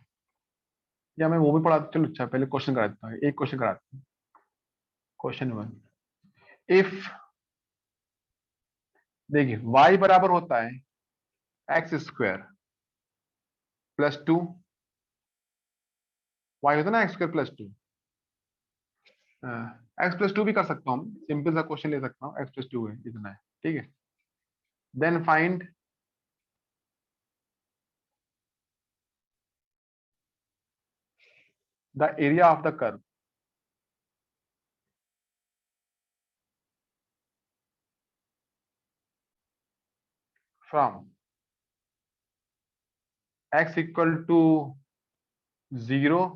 या मैं वो भी पढ़ा, चलो अच्छा पहले क्वेश्चन करा देता हूँ, एक क्वेश्चन कराते हैं। क्वेश्चन 1, इफ देखिए y बराबर होता है x² प्लस 2, y होता है ना x² + 2, x+2 भी कर सकता हूँ, सिंपल सा क्वेश्चन ले सकता हूँ, x+2 है इतना है। ठीक है, then find the area of the curve from x = 0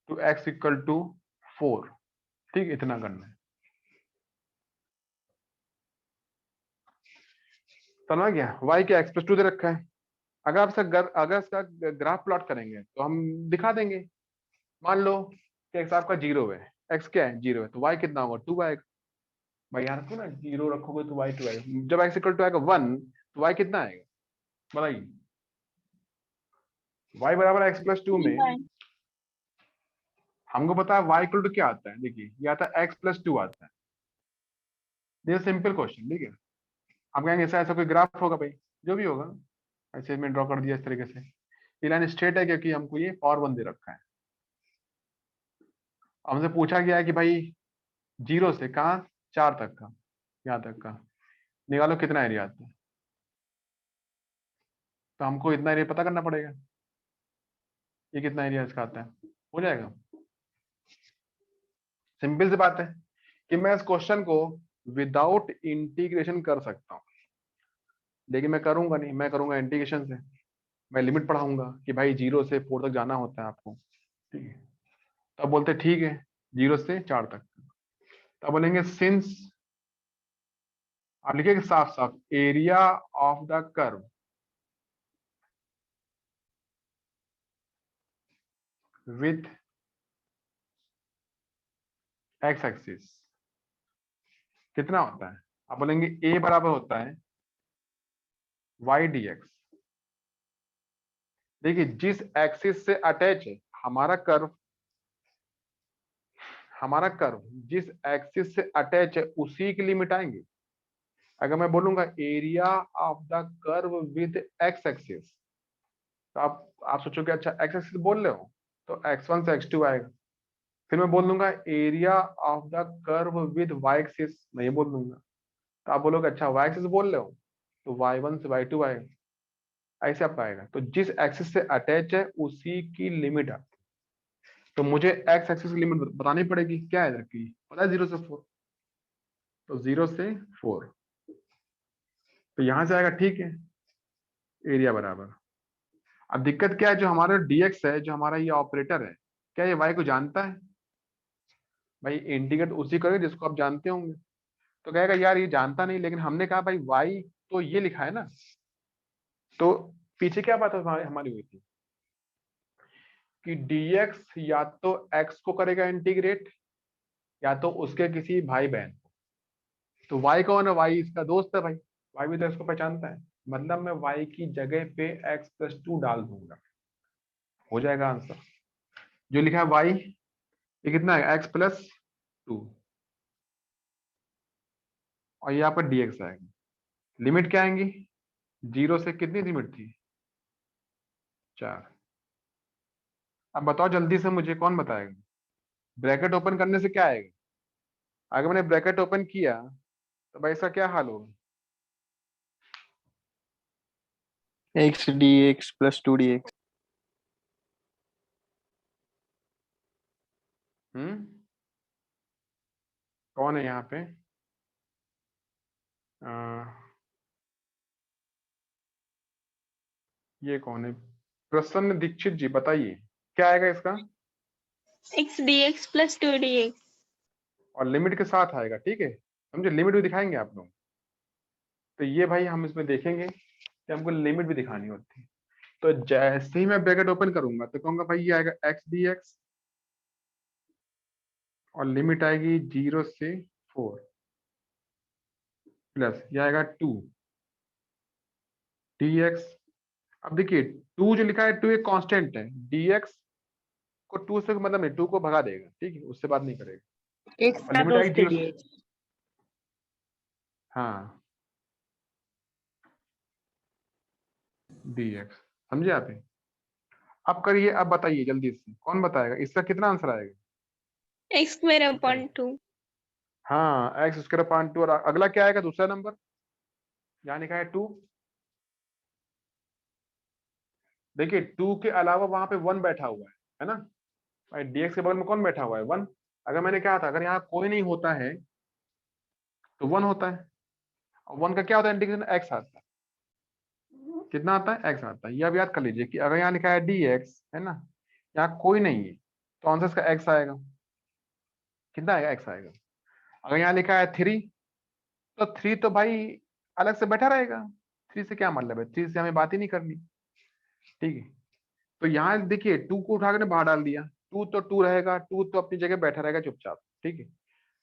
to x = 4। ठीक, इतना करना है। समझ गया? y के x+2 दे रखा है। अगर इसका ग्राफ प्लॉट करेंगे तो हम दिखा देंगे। मान लो कि x आपका 0 है, x क्या है 0 है, तो y कितना होगा 2 आएगा। भाई यहाँ रखो ना, 0 रखोगे तो y 2 आएगा। जब x = आएगा 1 तो y कितना आएगा बताइए? y बराबर x+2 में हमको पता है y = क्या आता है, देखिए ये आता है x+2 आता है। ये सिंपल क्वेश्चन, ठीक है। हम कहेंगे ऐसा ऐसा कोई ग्राफ होगा भाई, जो भी होगा, ऐसे में ड्रॉ कर दिया इस तरीके से। ये लाइन स्ट्रेट है क्योंकि हमको ये पावर 1 दे रखा है। हमसे पूछा गया है कि भाई 0 से कहाँ 4 तक का, यहाँ तक का निकालो कितना एरिया आता है। तो हमको इतना एरिया पता करना पड़ेगा, ये कितना एरिया इसका आता है, हो जाएगा। सिंपल सी बात है, कि मैं इस क्वेश्चन को विदाउट इंटीग्रेशन कर सकता हूँ, लेकिन मैं करूंगा नहीं, मैं करूंगा इंटीग्रेशन से। मैं लिमिट पढ़ाऊंगा कि भाई 0 से 4 तक जाना होता है आपको, ठीक है। तब बोलते ठीक है 0 से 4 तक। तब बोलेंगे सिंस, आप लिखिए साफ साफ, area of the curve with x axis कितना होता है। आप बोलेंगे ए बराबर होता है वाई डी एक्स। देखिए जिस एक्सिस से अटैच है हमारा कर्व, जिस एक्सिस से अटैच है उसी की लिमिट आएंगे। अगर मैं बोलूंगा area of the curve with x axis, तो आप सोचोगे अच्छा एक्स एक्सिस बोल रहे हो तो x1 से x2 आएगा। फिर मैं बोल दूंगा area of the curve with y axis, मैं ये बोल दूंगा, तो आप बोलोगे अच्छा y एक्सिस बोल रहे हो तो y1 से y2 आएगा। ऐसे आपका आएगा। तो जिस एक्सिस से अटैच है उसी की लिमिट आती है। तो मुझे x एक्सिस की लिमिट बतानी पड़ेगी, क्या है की पता है 0 से 4, तो 0 से 4, तो यहां से आएगा ठीक है एरिया बराबर। अब दिक्कत क्या है, जो हमारा dx है, जो हमारा ये ऑपरेटर है, क्या ये y को जानता है? भाई इंटीग्रेट उसी करोगे जिसको आप जानते होंगे। तो कहेगा यार ये जानता नहीं, लेकिन हमने कहा भाई y तो ये लिखा है ना। तो पीछे क्या बात है हमारी हुई थी कि dx या तो x को करेगा इंटीग्रेट, या तो उसके किसी भाई बहन को। तो y कौन है? y इसका दोस्त है भाई, y भी तो इसको पहचानता है, मतलब मैं y की जगह पे x+2 डाल दूंगा, हो जाएगा आंसर। जो लिखा है y, ये कितना है x+2, और यहाँ पर dx आएगा। लिमिट क्या आएंगी? 0 से कितनी लिमिट थी? 4। अब बताओ जल्दी से मुझे, कौन बताएगा? ब्रैकेट ओपन करने से क्या आएगा? अगर मैंने ब्रैकेट ओपन किया तो भाई इसका क्या हाल होगा? X D x plus 2 dx। कौन है यहाँ पे? ये कौन है? प्रसन्न दीक्षित जी, बताइए क्या आएगा इसका? X dx plus 2 dx. और लिमिट के साथ आएगा, ठीक है, समझे? लिमिट भी दिखाएंगे आप लोग। तो ये भाई हम इसमें देखेंगे कि हमको लिमिट भी दिखानी होती है। तो जैसे ही मैं ब्रैकेट ओपन करूंगा तो कहूंगा भाई ये आएगा x dx, और लिमिट आएगी 0 से 4, प्लस ये आएगा 2 dx। अब देखिए 2 जो लिखा है 2 एक कांस्टेंट है, dx को 2 से मतलब नहीं, 2 को भगा देगा, ठीक है, उससे बात नहीं करेगा। X और लिमिट आएगी 0 से, dx. हाँ dx, समझे आप? अब करिए, अब बताइए जल्दी से, कौन बताएगा इसका कितना आंसर आएगा? X square upon 2. हाँ x²/2। और अगला क्या आएगा दूसरा नंबर? यहाँ लिखा है 2। देखिए 2 के अलावा वहां पे 1 बैठा हुआ है ना भाई, dx के बगल में कौन बैठा हुआ है? 1। अगर मैंने कहा था अगर यहाँ कोई नहीं होता है तो 1 होता है, और 1 का क्या होता है इंटीग्रेशन? x आता है। कितना आता है? x आता है। ये अब याद कर लीजिए कि अगर यहाँ लिखा है dx है ना, यहाँ कोई नहीं है तो आंसर का x आएगा। कितना आएगा? x आएगा। अगर यहाँ लिखा है 3, तो 3 तो भाई अलग से बैठा रहेगा, 3 से क्या मतलब है? 3 से हमें बात ही नहीं करनी, ठीक है। तो यहाँ देखिए 2 को उठा कर बाहर डाल दिया, 2 तो 2 रहेगा, 2 तो अपनी जगह बैठा रहेगा चुपचाप, ठीक है।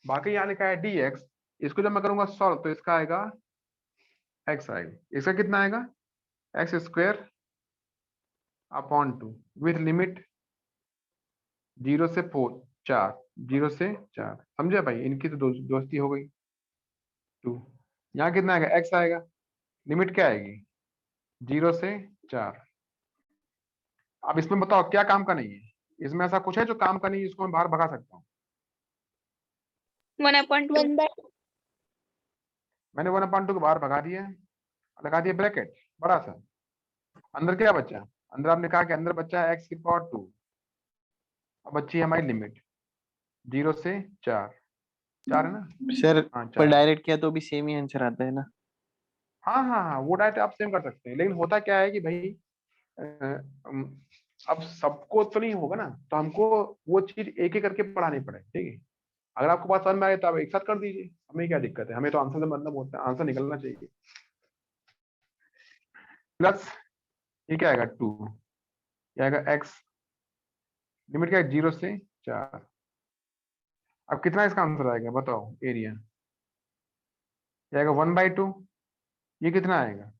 बाकी यहाँ लिखा है dx, इसको जब मैं करूंगा सॉल्व तो इसका आएगा x आएगा। इसका कितना आएगा? x²/2 विथ लिमिट 0 से 4, 0 से 4, समझे भाई? इनकी तो दोस्ती हो गई। 2 यहाँ कितना आएगा? x आएगा। लिमिट क्या आएगी? 0 से 4। अब इसमें बताओ क्या काम का नहीं है? इसमें ऐसा कुछ है जो काम का नहीं है जिसको मैं बाहर भगा सकता हूँ? 1/2. मैंने 1/2 को बाहर भगा दिया है, लगा दिया ब्रैकेट बड़ा सा। अंदर क्या बचा? अंदर आपने कहा कि अंदर बचा है x²/2। अब बची है हमारी लिमिट 0 से 4। 4 है ना? सर हाँ पर 4। डायरेक्ट किया तो भी सेम ही आंसर आता है ना? हाँ हाँ हाँ, वो डायरेक्ट आप सेम कर सकते हैं, लेकिन होता क्या है कि भाई अ, अम, अब सबको तो नहीं होगा ना, तो हमको वो चीज एक एक करके पढ़ानी पड़े, ठीक है। अगर आपको बात समझ में आए तो आप एक साथ कर दीजिए, हमें क्या दिक्कत है, हमें तो आंसर से मतलब होता है, आंसर निकलना चाहिए। प्लस ये क्या आएगा 2, क्या आएगा x, लिमिट क्या है 0 से 4। अब कितना इसका आंसर आएगा बताओ, एरिया क्या आएगा 1/2। ये कितना आएगा,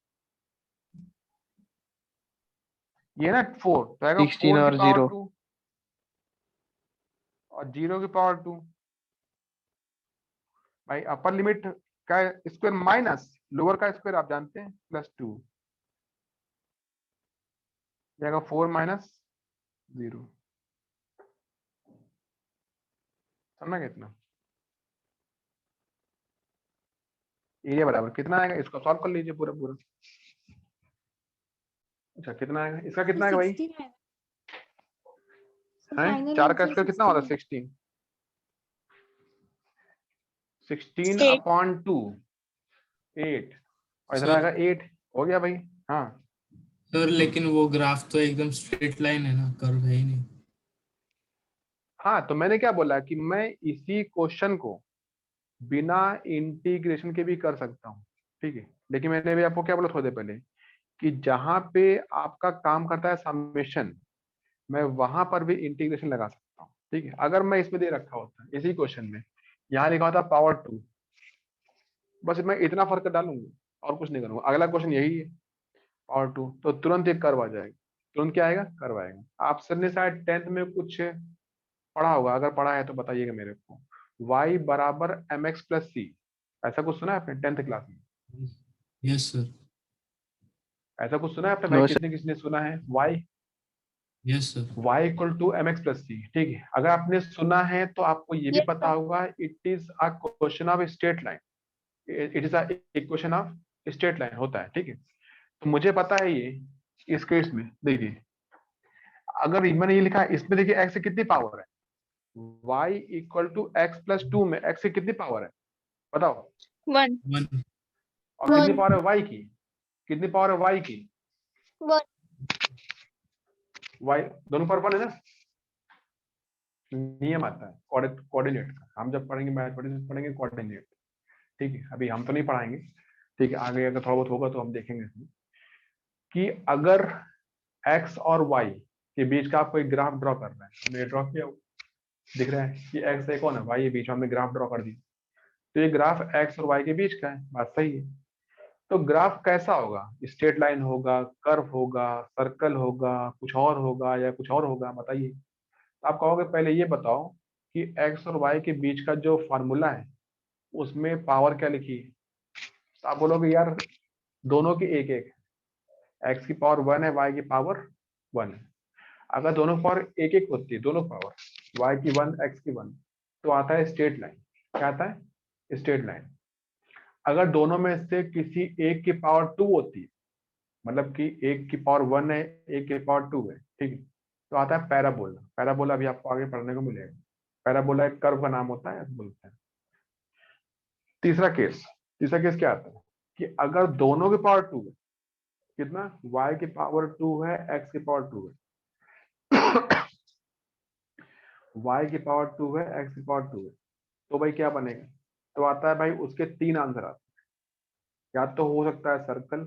ये ना 4, तो आएगा 16 4 की और पावर 0। 2 और 0 की पावर 2। भाई अपर लिमिट का स्क्वायर माइनस लोअर का स्क्वायर आप जानते हैं +2, जाएगा 4 माइनस 0। समझना कितना एरिया बराबर कितना आएगा, इसको सॉल्व कर लीजिए पूरा पूरा। अच्छा कितना आएगा, इसका कितना आएगा भाई, 16 है। है 4 का स्क्वायर कितना होता है 16, 16 8. अपॉन 2 8, और इधर सर आएगा 8, हो गया भाई। हाँ सर लेकिन वो ग्राफ तो एकदम स्ट्रेट लाइन है ना, कर्व है ही नहीं। हाँ, तो मैंने क्या बोला कि मैं इसी क्वेश्चन को बिना इंटीग्रेशन के भी कर सकता हूँ, ठीक है। लेकिन मैंने भी आपको क्या बोला थोड़ी देर पहले कि जहां पे आपका काम करता है समेशन, मैं वहां पर भी इंटीग्रेशन लगा सकता हूँ, ठीक है। अगर मैं इसमें दे रखा होता इसी क्वेश्चन में, यहाँ लिखा होता पावर 2, बस मैं इतना फर्क डालूंगा और कुछ नहीं करूंगा, अगला क्वेश्चन यही है पावर 2, तो तुरंत एक कर्व आ जाएगा। तुरंत क्या आएगा, कर्व आएगा। आप सर ने शायद 10th में कुछ पढ़ा होगा, अगर पढ़ा है तो बताइएगा मेरे को, y बराबर mx प्लस सी, ऐसा कुछ सुना है आपने 10th क्लास में? Yes sir. ऐसा कुछ सुना है आपने भाई, नो किसने किसने सुना है y yes sir. y equal to m x plus c, ठीक है। अगर आपने सुना है तो आपको ये भी Yes, पता sir. होगा it is a question of straight line, it is a equation of straight line होता है, ठीक है। तो मुझे पता है ये, इस केस में देखिए, अगर मैंने ये लिखा है इसमें, देखिए x की कितनी पावर है, y equal to x plus 2 में x की कितनी पावर है बताओ, 1. 1। और कितनी One. पावर है y की, कितनी पावर है y की, One. y दोनों पावर 1 है ना। नियम आता है कोऑर्डिनेट का, हम जब पढ़ेंगे मैथमेटिक्स पढ़ेंगे कोऑर्डिनेट, ठीक है। अभी हम तो नहीं पढ़ाएंगे, ठीक है, आगे अगर थोड़ा बहुत होगा तो हम देखेंगे इसमें कि अगर x और y के बीच का आप कोई ग्राफ ड्रॉ कर रहे हैं, हमने ड्रॉ किया, दिख रहा है कि x है कौन है, y है बीच में, हमने ग्राफ ड्रॉ कर दी, तो ये ग्राफ x और y के बीच का है, बात सही है। तो ग्राफ कैसा होगा, स्ट्रेट लाइन होगा, कर्व होगा, सर्कल होगा, कुछ और होगा या कुछ और होगा, बताइए। तो आप कहोगे पहले ये बताओ कि x और y के बीच का जो फॉर्मूला है उसमें पावर क्या लिखी है, तो आप बोलोगे यार दोनों की एक एक, x की पावर 1 है, y की पावर 1 है। अगर दोनों पावर एक एक होती है, दोनों पावर y की 1 x की 1, तो आता है स्ट्रेट लाइन। क्या आता है, स्ट्रेट लाइन। अगर दोनों में से किसी एक की पावर 2 होती है, मतलब कि एक की पावर 1 है, एक की पावर 2 है, ठीक है, तो आता है पैराबोला। पैराबोला भी आपको आगे पढ़ने को मिलेगा, पैराबोला एक कर्व का नाम होता है, ऐसे बोलते हैं। तीसरा केस क्या आता है कि अगर दोनों की पावर 2 है, कितना, y की पावर 2 है, x की पावर 2 है y की पावर 2 है, x की पावर 2 है, तो भाई क्या बनेगा, तो आता है भाई उसके 3 आंसर आते हैं। या तो हो सकता है सर्कल,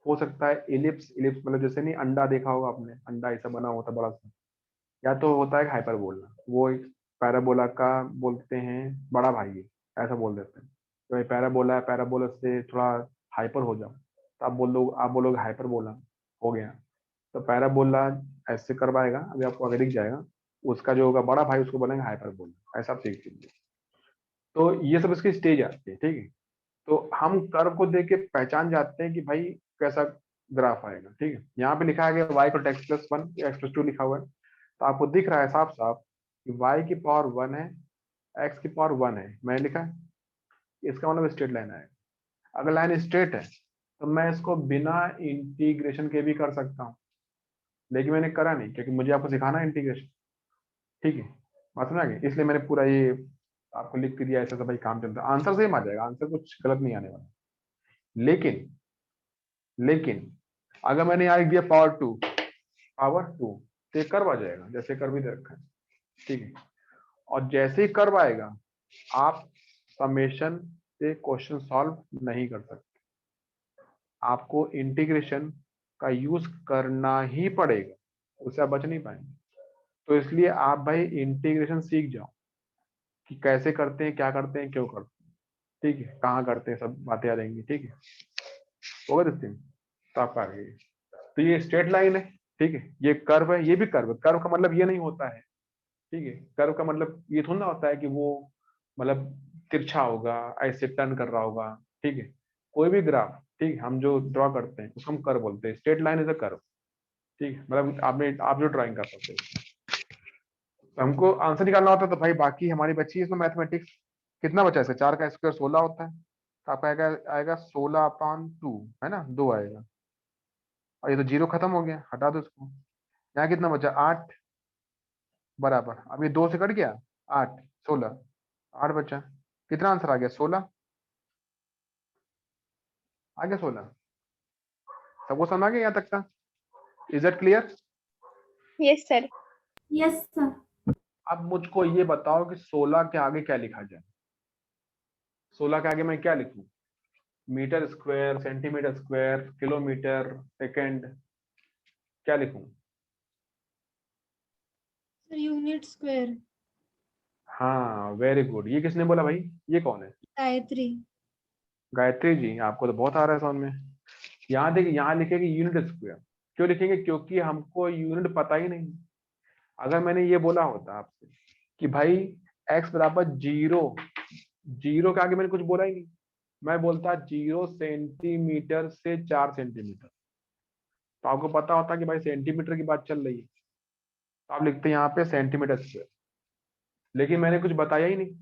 हो सकता है इलिप्स, इलिप्स मतलब जैसे नहीं अंडा देखा होगा आपने, अंडा ऐसा बना होता बड़ा सा, या तो होता है हाइपरबोला, वो एक पैराबोला का बोलते हैं बड़ा भाई है, ऐसा बोल देते हैं। तो भाई पैराबोला है, पैराबोला से थोड़ा हाइपर हो जाओ, तो आप बोलोगे हाइपरबोला हो गया। तो पैराबोला ऐसे करवाएगा, अभी आपको आगे दिख जाएगा, उसका जो होगा बड़ा भाई उसको बोलेंगे हाइपरबोला, ऐसा आप सीख लीजिए। तो ये सब इसकी स्टेज आती है, ठीक है। तो हम कर्व को देख के पहचान जाते हैं कि भाई कैसा ग्राफ आएगा, ठीक है। यहाँ पे लिखा है y को x प्लस 1 x प्लस 2 लिखा हुआ है, तो आपको दिख रहा है साफ साफ कि y की पावर 1 है, x की पावर 1 है, मैंने लिखा है, इसका मतलब स्ट्रेट लाइन आएगा। अगर लाइन स्ट्रेट है तो मैं इसको बिना इंटीग्रेशन के भी कर सकता हूँ, लेकिन मैंने करा नहीं क्योंकि मुझे आपको सिखाना है इंटीग्रेशन, ठीक है, बात समझ आ गई, इसलिए मैंने पूरा ये आपको लिख के दिया ऐसा, तो भाई काम चलता है, आंसर सेम आ जाएगा, आंसर कुछ गलत नहीं आने वाला। लेकिन अगर मैंने यहाँ लिख दिया पावर 2 तो ये कर्व आ जाएगा, जैसे कर्व भी दे रखा है, ठीक है। और जैसे ही कर्व आएगा आप समेशन से क्वेश्चन सॉल्व नहीं कर सकते, आपको इंटीग्रेशन का यूज करना ही पड़ेगा, उससे आप बच नहीं पाएंगे। तो इसलिए आप भाई इंटीग्रेशन सीख जाओ कि कैसे करते हैं, क्या करते हैं, क्यों करते हैं, ठीक है, कहाँ करते हैं, सब बातें आ जाएंगी, ठीक है। होगा दोस्तों, तो आप आ गए। तो ये स्ट्रेट लाइन है, ठीक है, ये कर्व है, ये भी कर्व है। कर्व का मतलब ये नहीं होता है, ठीक है, कर्व का मतलब ये थोड़ा ना होता है कि वो मतलब तिरछा होगा, ऐसे टर्न कर रहा होगा, ठीक है। कोई भी ग्राफ, ठीक है, हम जो ड्रॉ करते हैं उसको हम कर्व बोलते हैं। Straight line is a curve, ठीक है, मतलब आप जो ड्राइंग कर सकते हो। तो हमको आंसर निकालना होता है, तो भाई बाकी हमारी बच्ची है इसमें मैथमेटिक्स। कितना बचा है इसका, 4 का स्क्वायर 16 होता है, तो आपका आएगा 16/2, है ना, 2 आएगा। और ये तो 0 खत्म हो गया, हटा दो इसको। यहाँ कितना बचा, 8 बराबर, अब ये 2 से कट गया, 8 16 8 बचा। कितना आंसर आ गया, 16 आ गया, 16। सबको समझ आ गया यहाँ तक का? Is that clear? Yes, sir. Yes sir. अब मुझको ये बताओ कि 16 के आगे क्या लिखा जाए। 16 के आगे मैं क्या लिखूं? Metre square, centimetre square, kilometre, second, क्या लिखूं? Sir unit square. हाँ वेरी गुड। ये किसने बोला भाई, ये कौन है? गायत्री। गायत्री जी, आपको तो बहुत आ रहा है समझ में। यहाँ देखिए, यहाँ लिखेंगे यूनिट स्क्वायर। क्यों लिखेंगे? क्योंकि हमको यूनिट पता ही नहीं। अगर मैंने ये बोला होता आपसे कि भाई x बराबर 0, 0 के आगे मैंने कुछ बोला ही नहीं, मैं बोलता 0 सेंटीमीटर से 4 सेंटीमीटर, तो आपको पता होता कि भाई सेंटीमीटर की बात चल रही है, तो आप लिखते हैं यहाँ पे सेंटीमीटर स्क्वायर। लेकिन मैंने कुछ बताया ही नहीं,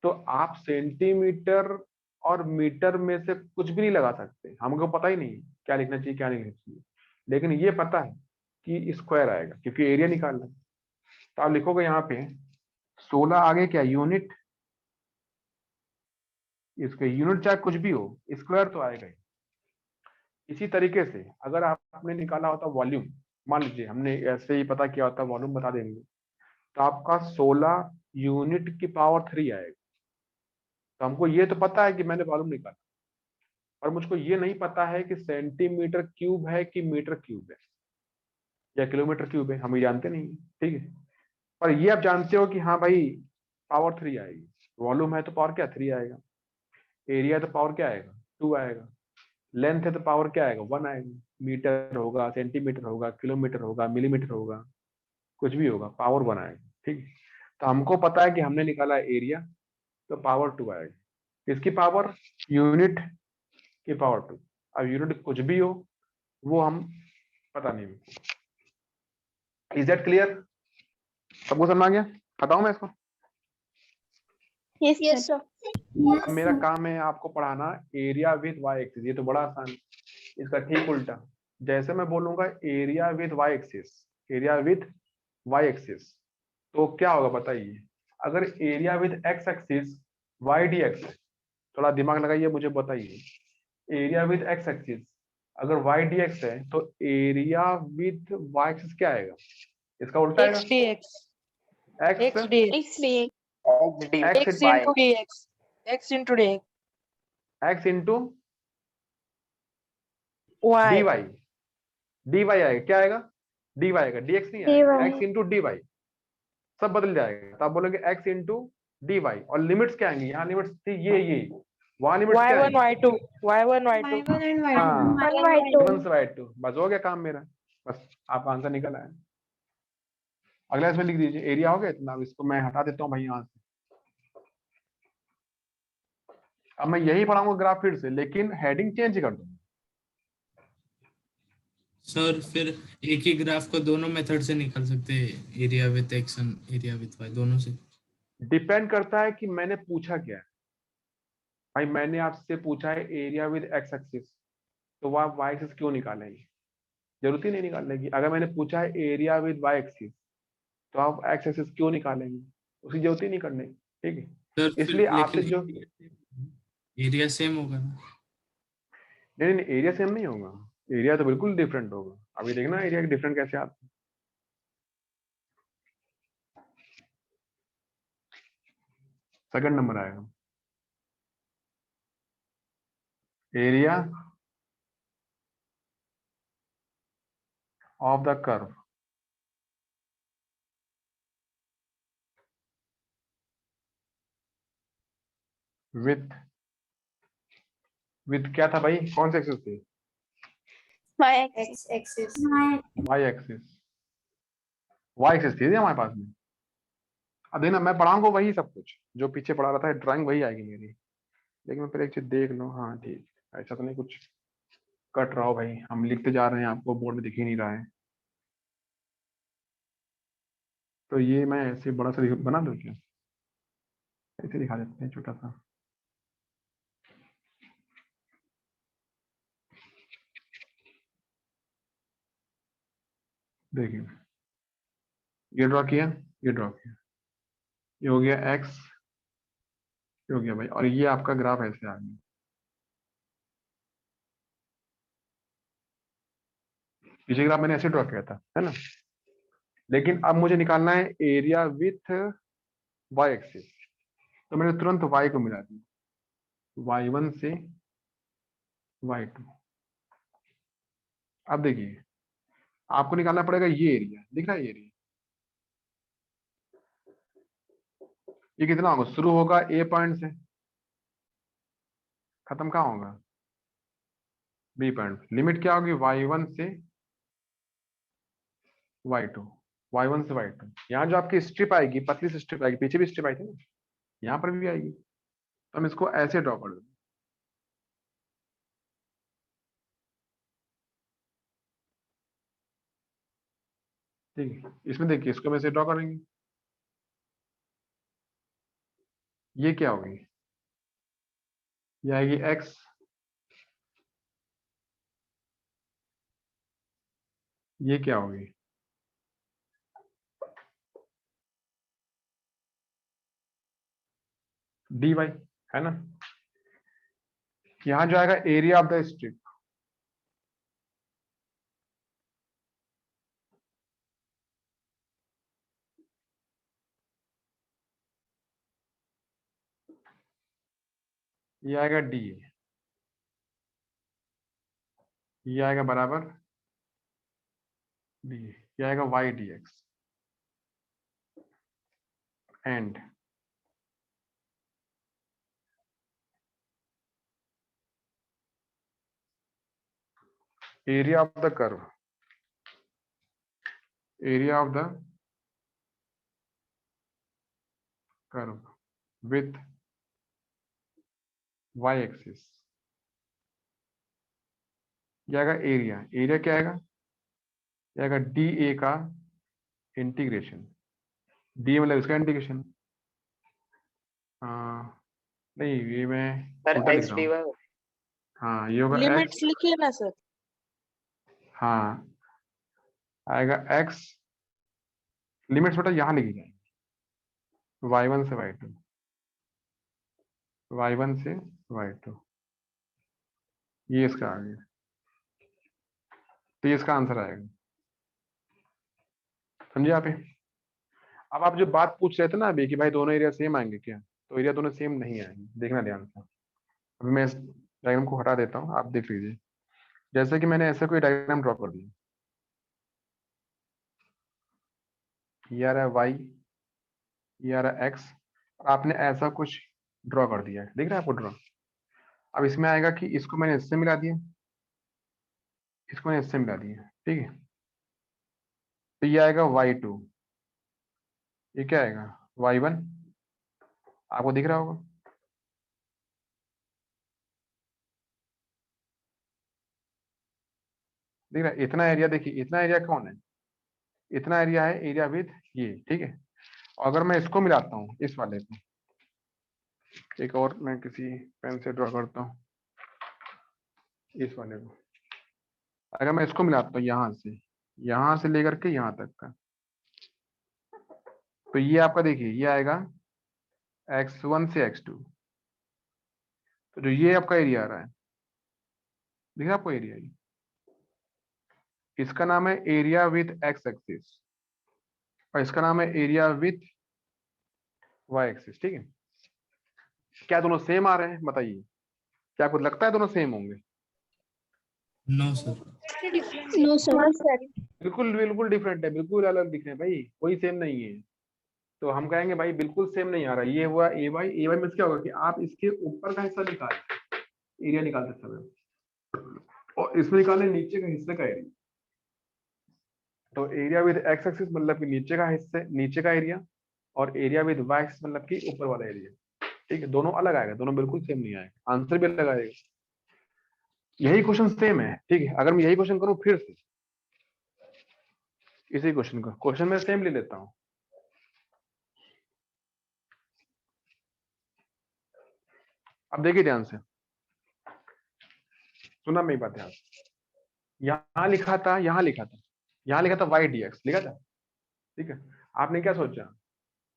तो आप सेंटीमीटर और मीटर में से कुछ भी नहीं लगा सकते। हमको पता ही नहीं क्या लिखना चाहिए, क्या नहीं लिखना चाहिए, लेकिन ये पता है कि स्क्वायर आएगा क्योंकि एरिया निकालना है। तो आप लिखोगे यहाँ पे 16 आगे क्या, यूनिट। इसके यूनिट चाहे कुछ भी हो, स्क्वायर तो आएगा ही। इसी तरीके से अगर आपने निकाला होता वॉल्यूम, मान लीजिए हमने ऐसे ही पता किया होता, वॉल्यूम बता देंगे, तो आपका 16 यूनिट की पावर 3 आएगा। तो हमको ये तो पता है कि मैंने वॉल्यूम निकाला, और मुझको ये नहीं पता है कि सेंटीमीटर क्यूब है कि मीटर क्यूब है या किलोमीटर क्यूब है, हम ये जानते नहीं, ठीक है। पर ये आप जानते हो कि हाँ भाई पावर 3 आएगी। वॉल्यूम है तो पावर क्या, 3 आएगा। एरिया तो पावर क्या आएगा, 2 आएगा। लेंथ है तो पावर क्या आएगा, 1 आएगा। मीटर होगा, सेंटीमीटर होगा, किलोमीटर होगा, मिलीमीटर होगा, कुछ भी होगा, पावर 1 आएगा, ठीक है। तो हमको पता है कि हमने निकाला एरिया, तो पावर 2 आएगा। इसकी पावर, यूनिट की पावर 2। अब यूनिट कुछ भी हो, वो हम पता नहीं। Is that clear? सबको समझ आ गया? बताऊं मैं इसको? Yes, yes sir. सर। अब मेरा काम है आपको पढ़ाना एरिया विद वाई एक्सिस। ये तो बड़ा आसान है, इसका ठीक उल्टा। जैसे मैं बोलूंगा area with y axis, area with y axis, तो क्या होगा बताइए। अगर area with x axis y d x, थोड़ा दिमाग लगाइए, मुझे बताइए। एरिया विद एक्स एक्सिस अगर वाई डी एक्स है, तो एरिया विद वाई एक्सिस क्या आएगा? इसका उल्टा आएगा। x dx x x dx X dx. x into dx x into dx x into y d y, d y आएगा, क्या आएगा, डी वाई आएगा, डी एक्स नहीं आएगा, एक्स इंटू डी वाई, सब बदल जाएगा। तो आप बोलोगे एक्स इंटू डी वाई, और लिमिट्स क्या आएंगी, यहाँ लिमिट्स थी ये वहां लिमिट्स क्या y1 आएंगी, y2 y1 y2 y1 and y2 हाँ y2 1 से y2, बस हो गया काम मेरा, बस आपका आंसर निकल आया। अगला इसमें लिख दीजिए, एरिया हो गया इतना। अब इसको मैं हटा देता हूँ भाई यहाँ से। अब मैं यही पढ़ाऊंगा ग्राफ फिर से, लेकिन हेडिंग चेंज कर दूंगा। सर फिर एक ही ग्राफ को दोनों मेथड से निकाल सकते हैं, area with x and area with y, दोनों से। डिपेंड करता है कि मैंने पूछा क्या है। भाई मैंने आपसे पूछा है एरिया विद एक्स एक्सिस, तो वो आप वाई एक्सिस क्यों निकालेंगे? जरूरत ही नहीं निकालने की। अगर मैंने पूछा है एरिया विद वाई एक्सिस, तो आप एक्स एक्सिस क्यों निकालेंगे? उसकी जरूरत ही नहीं करने की, ठीक है, सर इसलिए आपसे जो एरिया सेम होगा ना? नहीं नहीं एरिया सेम नहीं होगा, एरिया तो बिल्कुल डिफरेंट होगा। अभी देखना एरिया डिफरेंट कैसे आता है। सेकंड नंबर आएगा area of the curve with क्या था भाई, कौन सा एक्सिस थी? Y axis. Y axis, y axis थी हमारे पास में। अब देखना मैं पढ़ाऊंगा वही सब कुछ जो पीछे पढ़ा रहा था, ड्राइंग वही आएगी मेरी। लेकिन मैं पहले एक चीज देख लूँ, हाँ ठीक, ऐसा तो नहीं कुछ कट रहा हो भाई, हम लिखते जा रहे हैं आपको बोर्ड में दिख ही नहीं रहा है। तो ये मैं ऐसे बड़ा सा बना दूं क्या, ऐसे दिखा देते हैं छोटा सा। देखिए ये ड्रॉ किया, ये ड्रॉ किया, ये हो गया एक्स, ये हो गया भाई, और ये आपका ग्राफ ऐसे आ गया। पीछे ग्राफ मैंने ऐसे ड्रॉ किया था, है ना। लेकिन अब मुझे निकालना है एरिया विथ वाई एक्सिस, तो मैंने तुरंत वाई को मिला दिया, y1 से y2। अब देखिए आपको निकालना पड़ेगा ये एरिया, दिख रहा है ये एरिया, ये कितना होगा, शुरू होगा ए पॉइंट से, खत्म कहाँ होगा बी पॉइंट। लिमिट क्या होगी y1 से y2, y1 से y2। यहाँ जो आपकी स्ट्रिप आएगी, पतली सी स्ट्रिप आएगी, पीछे भी स्ट्रिप आई थी ना, यहाँ पर भी आएगी, तो हम इसको ऐसे ड्रॉ कर देंगे। ठीक है, इसमें देखिए इसको हम ऐसे ड्रॉ करेंगे, ये क्या होगी, ये आएगी x, ये क्या होगी, dy, है ना। यहां जो आएगा एरिया ऑफ द स्ट्रिप, ये आएगा डी, ये आएगा बराबर डी, ये आएगा y d x, and area of the curve, area of the curve with y axis, ये आएगा एरिया, एरिया क्या आएगा, ये आएगा डी ए का इंटीग्रेशन, डी मतलब इसका इंटीग्रेशन, नहीं ये मैं सर उल्टा लिख एक्स रहा डी हूँ, वाई हाँ ये होगा लिमिट्स x, लिखिए ना सर। हाँ आएगा x, लिमिट्स बेटा यहाँ लिखी जाएंगी y1 से y2, y1 से y2, ये इसका आ गया, तो ये इसका आंसर आएगा। समझे आप ये? अब आप जो बात पूछ रहे थे ना अभी कि भाई दोनों एरिया सेम आएंगे क्या, तो एरिया दोनों सेम नहीं आएंगे, देखना ध्यान से। अभी मैं इस डायग्राम को हटा देता हूँ, आप देख लीजिए। जैसे कि मैंने ऐसे कोई डायग्राम ड्रॉ कर दिया, ये आ रहा है y, ये आ रहा है x, और आपने ऐसा कुछ ड्रॉ कर दिया है, दिख रहा है आपको ड्रॉ। अब इसमें आएगा कि इसको मैंने इससे मिला दिया, इसको मैंने इससे मिला दिया, ठीक है। तो ये आएगा y2, ये क्या आएगा y1, आपको दिख रहा होगा। दिख रहा है इतना एरिया, देखिए इतना एरिया कौन है, इतना एरिया है एरिया विथ ये, ठीक है। और अगर मैं इसको मिलाता हूँ इस वाले को, एक और मैं किसी पेन से ड्रॉ करता हूँ इस वाले को, अगर मैं इसको मिलाता हूँ यहाँ से लेकर के यहाँ तक का, तो ये आपका देखिए ये आएगा x1 से x2, तो जो ये आपका एरिया आ रहा है, दिख रहा है आपको एरिया, इसका नाम है एरिया विथ x एक्सिस और इसका नाम है एरिया विथ y एक्सिस। ठीक है, क्या दोनों सेम आ रहे हैं बताइए? क्या आपको लगता है दोनों सेम होंगे? No sir. No sir. बिल्कुल बिल्कुल डिफरेंट है, बिल्कुल अलग दिख रहे हैं भाई, कोई सेम नहीं है। तो हम कहेंगे भाई बिल्कुल सेम नहीं आ रहा। ये हुआ ए वाई। ए वाई में क्या होगा कि आप इसके ऊपर का हिस्सा निकाल एरिया निकालते समय और इसमें निकालें नीचे का हिस्से का एरिया। तो एरिया विद एक्स एक्सिस मतलब कि नीचे का हिस्से, नीचे का एरिया, और एरिया विद वाई एक्सिस मतलब कि ऊपर वाला एरिया। ठीक है, दोनों अलग आएगा, दोनों बिल्कुल सेम नहीं आएगा, आंसर भी अलग आएगा। यही क्वेश्चन सेम है। ठीक है, अगर मैं यही क्वेश्चन करूं फिर से इसी क्वेश्चन को, क्वेश्चन में सेम ले लेता हूं। अब देखिए ध्यान से, सुना मेरी बात ध्यान से। यहां लिखा था, यहां लिखा था, यहां लिखा था वाई डी एक्स लिखा था। ठीक है, आपने क्या सोचा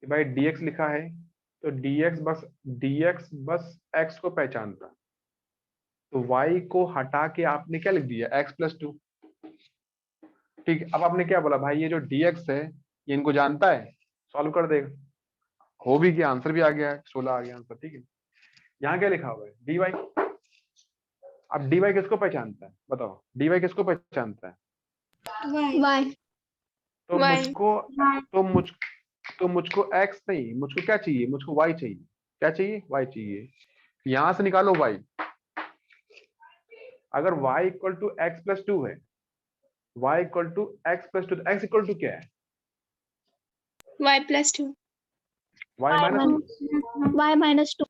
कि भाई dx लिखा है तो dx बस x को पहचानता, तो y को हटा के आपने क्या लिख दिया x+2। ठीक है, अब आपने क्या बोला भाई ये जो dx है ये इनको जानता है, सॉल्व कर देगा। हो भी गया, आंसर भी आ गया, 16 आ गया आंसर। ठीक है, यहाँ क्या लिखा हुआ है dy। अब dy किसको पहचानता है बताओ? dy किसको पहचानता है? वाई। तो Y। मुझको x नहीं, मुझको क्या चाहिए? मुझको y चाहिए। क्या चाहिए? y चाहिए। यहां से निकालो y। अगर y इक्वल टू x+2 है, y इक्वल टू x+2, तो x इक्वल टू क्या है? Y+2। y minus y -2।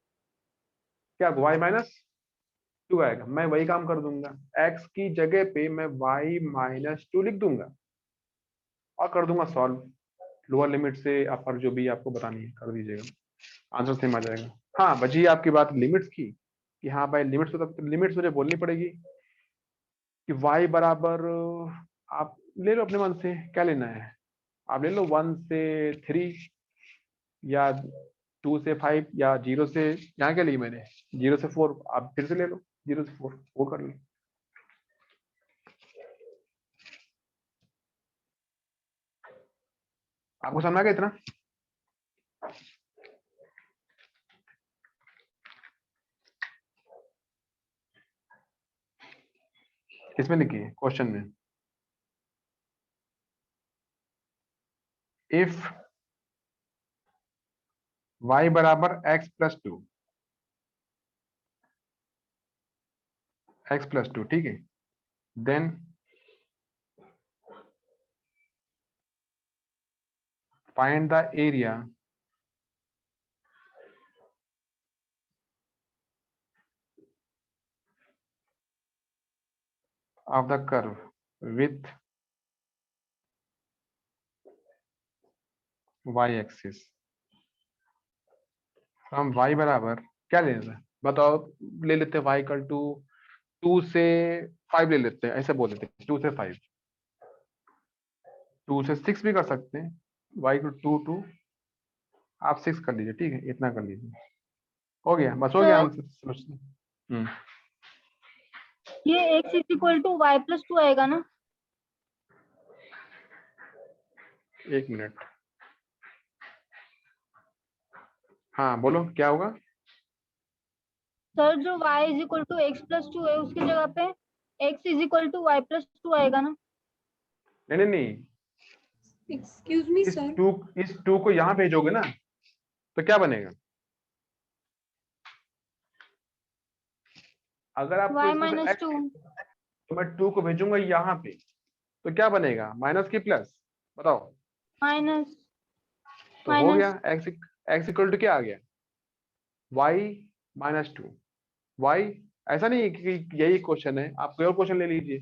क्या? y-2 आएगा। मैं वही काम कर दूंगा, x की जगह पे मैं y-2 लिख दूंगा और कर दूंगा सॉल्व। लोअर लिमिट से अपर जो भी आपको बतानी है कर दीजिएगा, आंसर सेम आ जाएगा। हाँ, बची आपकी बात लिमिट्स की कि हाँ भाई लिमिट्स, तो लिमिट्स मुझे बोलनी पड़ेगी कि y बराबर, आप ले लो अपने मन से, क्या लेना है आप ले लो, 1 से 3 या 2 से 5 या 0 से, यहाँ क्या ली मैंने 0 से 4, आप फिर से ले लो 0 से 4, वो कर लो। आपको समझ आ गया इतना? किसमें लिखिए क्वेश्चन में, इफ y बराबर x+2, x+2, ठीक है, then find the area of the curve with y axis from y बराबर क्या लेना है बताओ? ले लेते हैं y इक्वल टू 2 से 5 ले लेते हैं, ऐसे बोल देते हैं 2 से 5, 2 से 6 भी कर सकते हैं, y इक्वल टू आप 6 कर लीजिए। ठीक है, इतना कर लीजिए, हो गया, बस हो गया आंसर सोल्यूशन। ये x = y+2 आएगा ना? एक मिनट, हाँ बोलो क्या होगा? सर जो y = x+2 है उसकी जगह पे x = y+2 आएगा ना? नहीं नहीं नहीं, Excuse me, इस sir। 2 को यहाँ भेजोगे ना तो क्या बनेगा? अगर आपको y इसमें से -2। तो मैं 2 को भेजूंगा यहाँ पे तो क्या बनेगा? माइनस की प्लस? बताओ। माइनस। तो हो गया x इक्वल टू क्या आ गया? y-2। y ऐसा नहीं है कि यही क्वेश्चन है, आप कोई और क्वेश्चन ले लीजिए,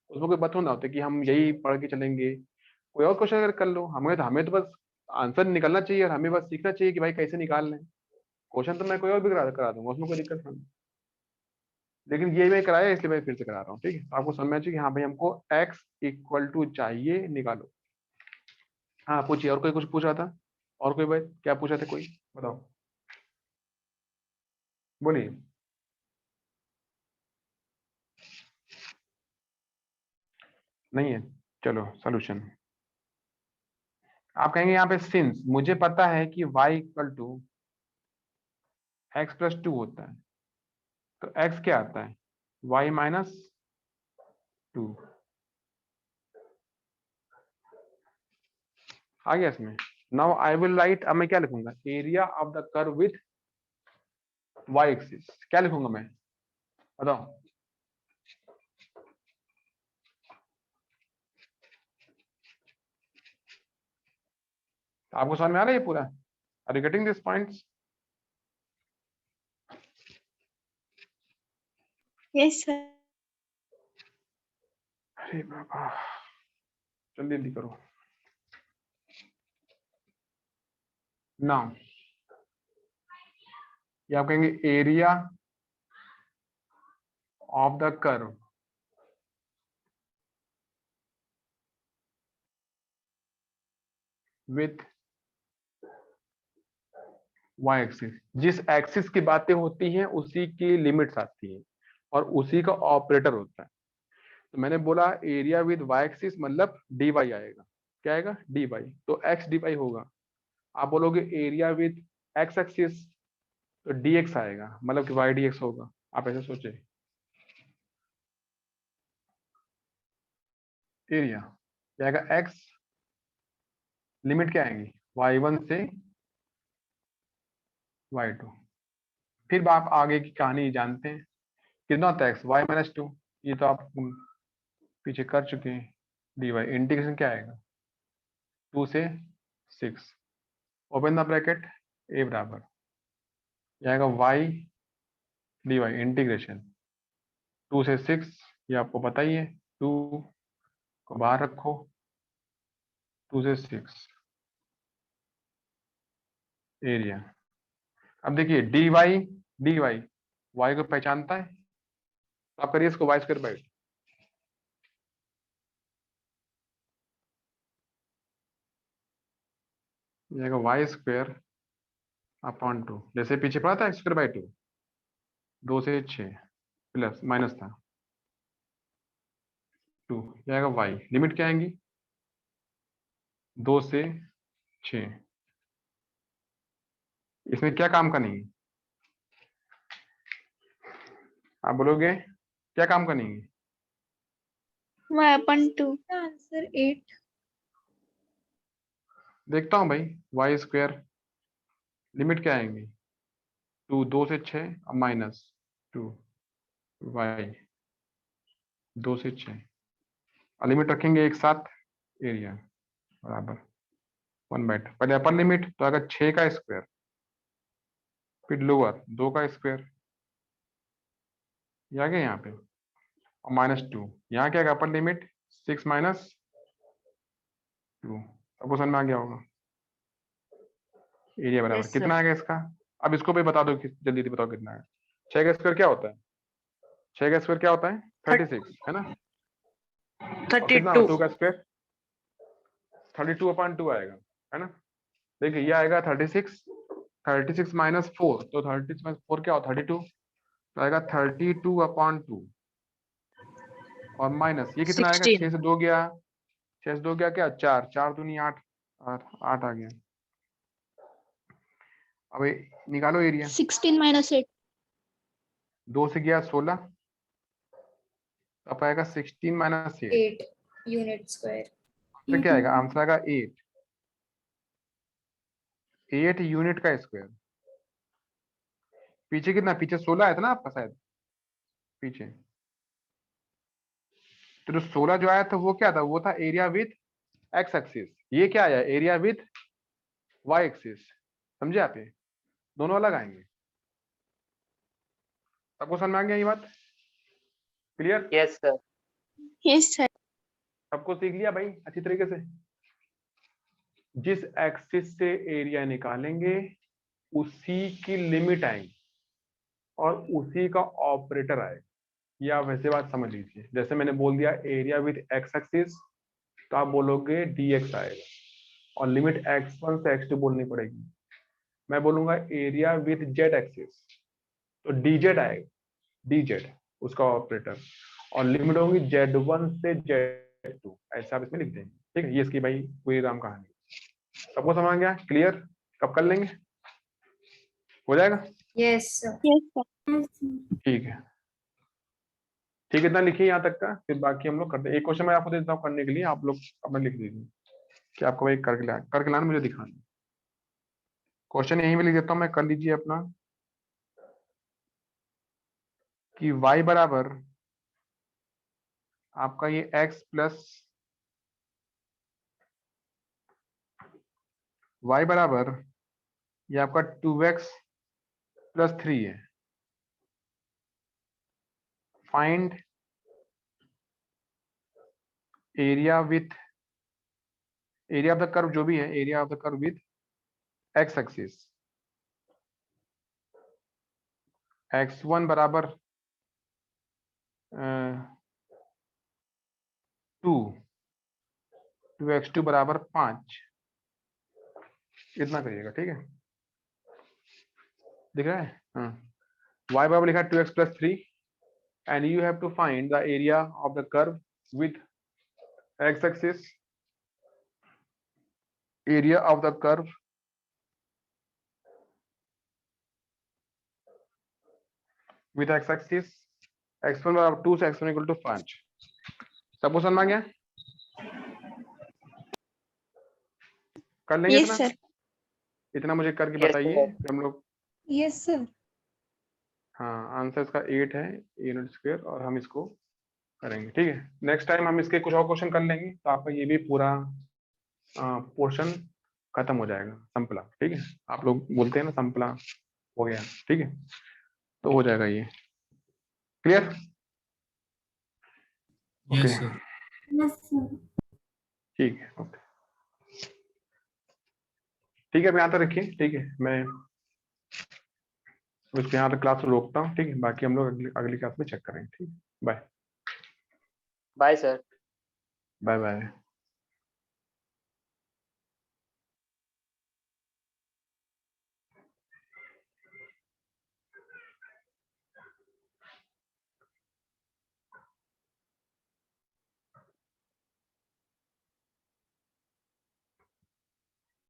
उसमें कोई बता ना होता कि हम यही पढ़ के चलेंगे, कोई और क्वेश्चन अगर कर लो। हमें तो बस आंसर निकलना चाहिए और हमें बस सीखना चाहिए कि भाई कैसे निकालना है। क्वेश्चन तो मैं कोई और भी करा दूंगा, उसमें कोई दिक्कत नहीं, लेकिन ये मैं कराया इसलिए मैं फिर से करा रहा हूँ। ठीक है, आपको समझ में चाहिए कि हाँ भाई हमको x इक्वल टू चाहिए, निकालो। हाँ पूछिए, और कोई कुछ पूछ रहा था? और कोई भाई क्या पूछा था कोई? बताओ। बोलिए। नहीं है, चलो सॉल्यूशन। आप कहेंगे यहाँ पे सिंस मुझे पता है कि y equal to x plus two होता है, तो x क्या आता है, y माइनस टू। आ गया इसमें। नाउ आई विल राइट, अब मैं क्या लिखूंगा, area of the curve with y axis. क्या लिखूंगा मैं, बताओ। आपको समझ में आ रहा है ये पूरा? Are you getting this points? Yes, sir. अरे बाबा, जल्दी जल्दी करो। नाउ ये आप कहेंगे area of the curve with y axis. जिस एक्सिस की बातें होती हैं उसी की लिमिट्स आती हैं और उसी का ऑपरेटर होता है। तो मैंने बोला एरिया विद y एक्सिस मतलब dy आएगा। क्या आएगा, dy। तो x dy होगा। आप बोलोगे एरिया विद x एक्सिस, तो dx आएगा, मतलब कि y dx होगा। आप ऐसे सोचे, एरिया क्या आएगा, x, लिमिट क्या आएंगी, y1 से y2। फिर आप आगे की कहानी जानते हैं, कितना होता है x, y माइनस टू। ये तो आप पीछे कर चुके हैं। dy इंटीग्रेशन क्या आएगा, 2 से 6, ओपन द ब्रैकेट, a बराबर ये आएगा y dy इंटीग्रेशन 2 से 6, ये आपको पता ही है। 2 को बाहर रखो, 2 से 6 एरिया। अब देखिए dy y को पहचानता है, तो आप करिए इसको y स्क्वायर बाई 2। ये आएगा y स्क्वायर अपॉन 2, जैसे पीछे पड़ा था x स्क्वायर बाई 2, 2 से 6 प्लस माइनस था 2, ये आएगा y। लिमिट क्या आएंगी, 2 से 6। इसमें क्या काम का नहीं है, आप बोलोगे क्या काम का नहीं है, Y upon 2. Answer 8. देखता हूं भाई। y स्क्वायर लिमिट क्या आएंगी, 2, 2 से 6 और माइनस 2 y 2 से 6 और लिमिट रखेंगे एक साथ, एरिया बराबर 1/2। पहले अपर लिमिट तो अगर 6 का स्क्वायर, फिर लोअर 2 का स्क्वायर, ये आ गया यहाँ पे, और माइनस 2। यहाँ क्या अपर लिमिट 6 माइनस 2। सबको समझ में आ गया होगा। एरिया बराबर Yes, sir. कितना आएगा इसका, अब इसको भी बता दो कि जल्दी जल्दी बताओ कितना है। 6 का स्क्वायर क्या होता है, 6 का स्क्वायर क्या होता है 36 है ना, और कितना 32. 2 का स्क्वायर 32/2 आएगा, है ना। देखिए ये आएगा 36, 36 माइनस 4, तो 36 माइनस 4 क्या होता है 32, तो आएगा 32/2 और माइनस ये कितना आएगा, 16. 6 से 2 गया, 6 से 2 गया क्या 4, 4 दूनी 8 और 8 आ गया। अब ये निकालो एरिया, 16 minus 8. 2 से गया 16, अब आएगा 16 माइनस 8, 8 unit square. तो क्या आएगा, आंसर आएगा 8 यूनिट का स्क्वायर। पीछे कितना, पीछे 16 आया था ना आपका शायद पीछे, तो जो 16 जो आया था वो क्या था, वो था एरिया विथ एक्स एक्सिस। ये क्या आया, एरिया विथ वाई एक्सिस। समझे आप, ये दोनों अलग आएंगे। सबको समझ में आ गया ये बात, clear? Yes, sir. Yes, sir. सबको सीख लिया भाई अच्छी तरीके से। जिस एक्सिस से एरिया निकालेंगे उसी की लिमिट आएगी और उसी का ऑपरेटर आएगा। ये आप वैसे बात समझ लीजिए, जैसे मैंने बोल दिया एरिया विथ एक्स एक्सिस, तो आप बोलोगे dx आएगा और लिमिट x1 से x2 बोलनी पड़ेगी। मैं बोलूंगा एरिया विथ z एक्सिस, तो dz आएगा, dz उसका ऑपरेटर, और लिमिट होगी z1 से z2, ऐसा आप इसमें लिख देंगे। ठीक है, ये इसकी भाई पूरी राम कहानी। सबको समझ गया? क्लियर? कब कर लेंगे? हो जाएगा? Yes, sir. Yes, sir. ठीक है, ठीक है, इतना लिखिए यहाँ तक का, फिर बाकी हम लोग करते हैं। एक क्वेश्चन मैं आपको देता हूँ करने के लिए, आप लोग अपना लिख दीजिए कि आपको भाई करके लाना, मुझे दिखाना। क्वेश्चन यहीं पे लिख देता हूँ मैं, कर लीजिए अपना कि y बराबर आपका ये x प्लस y बराबर ये आपका 2x प्लस 3 है। Find area of the curve, जो भी है area of the curve with x axis. x1 बराबर 2x2 बराबर 5, इतना करिएगा। ठीक है, दिख रहा है? हाँ, y बराबर लिखा है 2x plus 3 and you have to find the area of the curve with x axis, area of the curve with x axis, x1 बराबर 2 से x1 इक्वल टू 5। सबको समझ में आ गया? कर लेंगे Yes, इतना? sir. इतना मुझे करके Yes, बताइए, sir. फिर हम लोग। Yes, sir. हाँ, आंसर इसका 8 है यूनिट स्क्वायर, और हम इसको करेंगे। ठीक है, नेक्स्ट टाइम हम इसके कुछ और क्वेश्चन कर लेंगे, तो आपका ये भी पूरा पोर्शन खत्म हो जाएगा, संपला। ठीक है, आप लोग बोलते हैं ना संपला हो गया। ठीक है, तो हो जाएगा ये। क्लियर? Yes okay, sir. ठीक है, ओके, ठीक है, अब यहाँ तक रखिए। ठीक है, मैं उसके यहाँ तक क्लास रोकता हूँ। ठीक है, बाकी हम लोग अगली क्लास में चेक करेंगे। ठीक है, bye Bye, sir. Bye bye.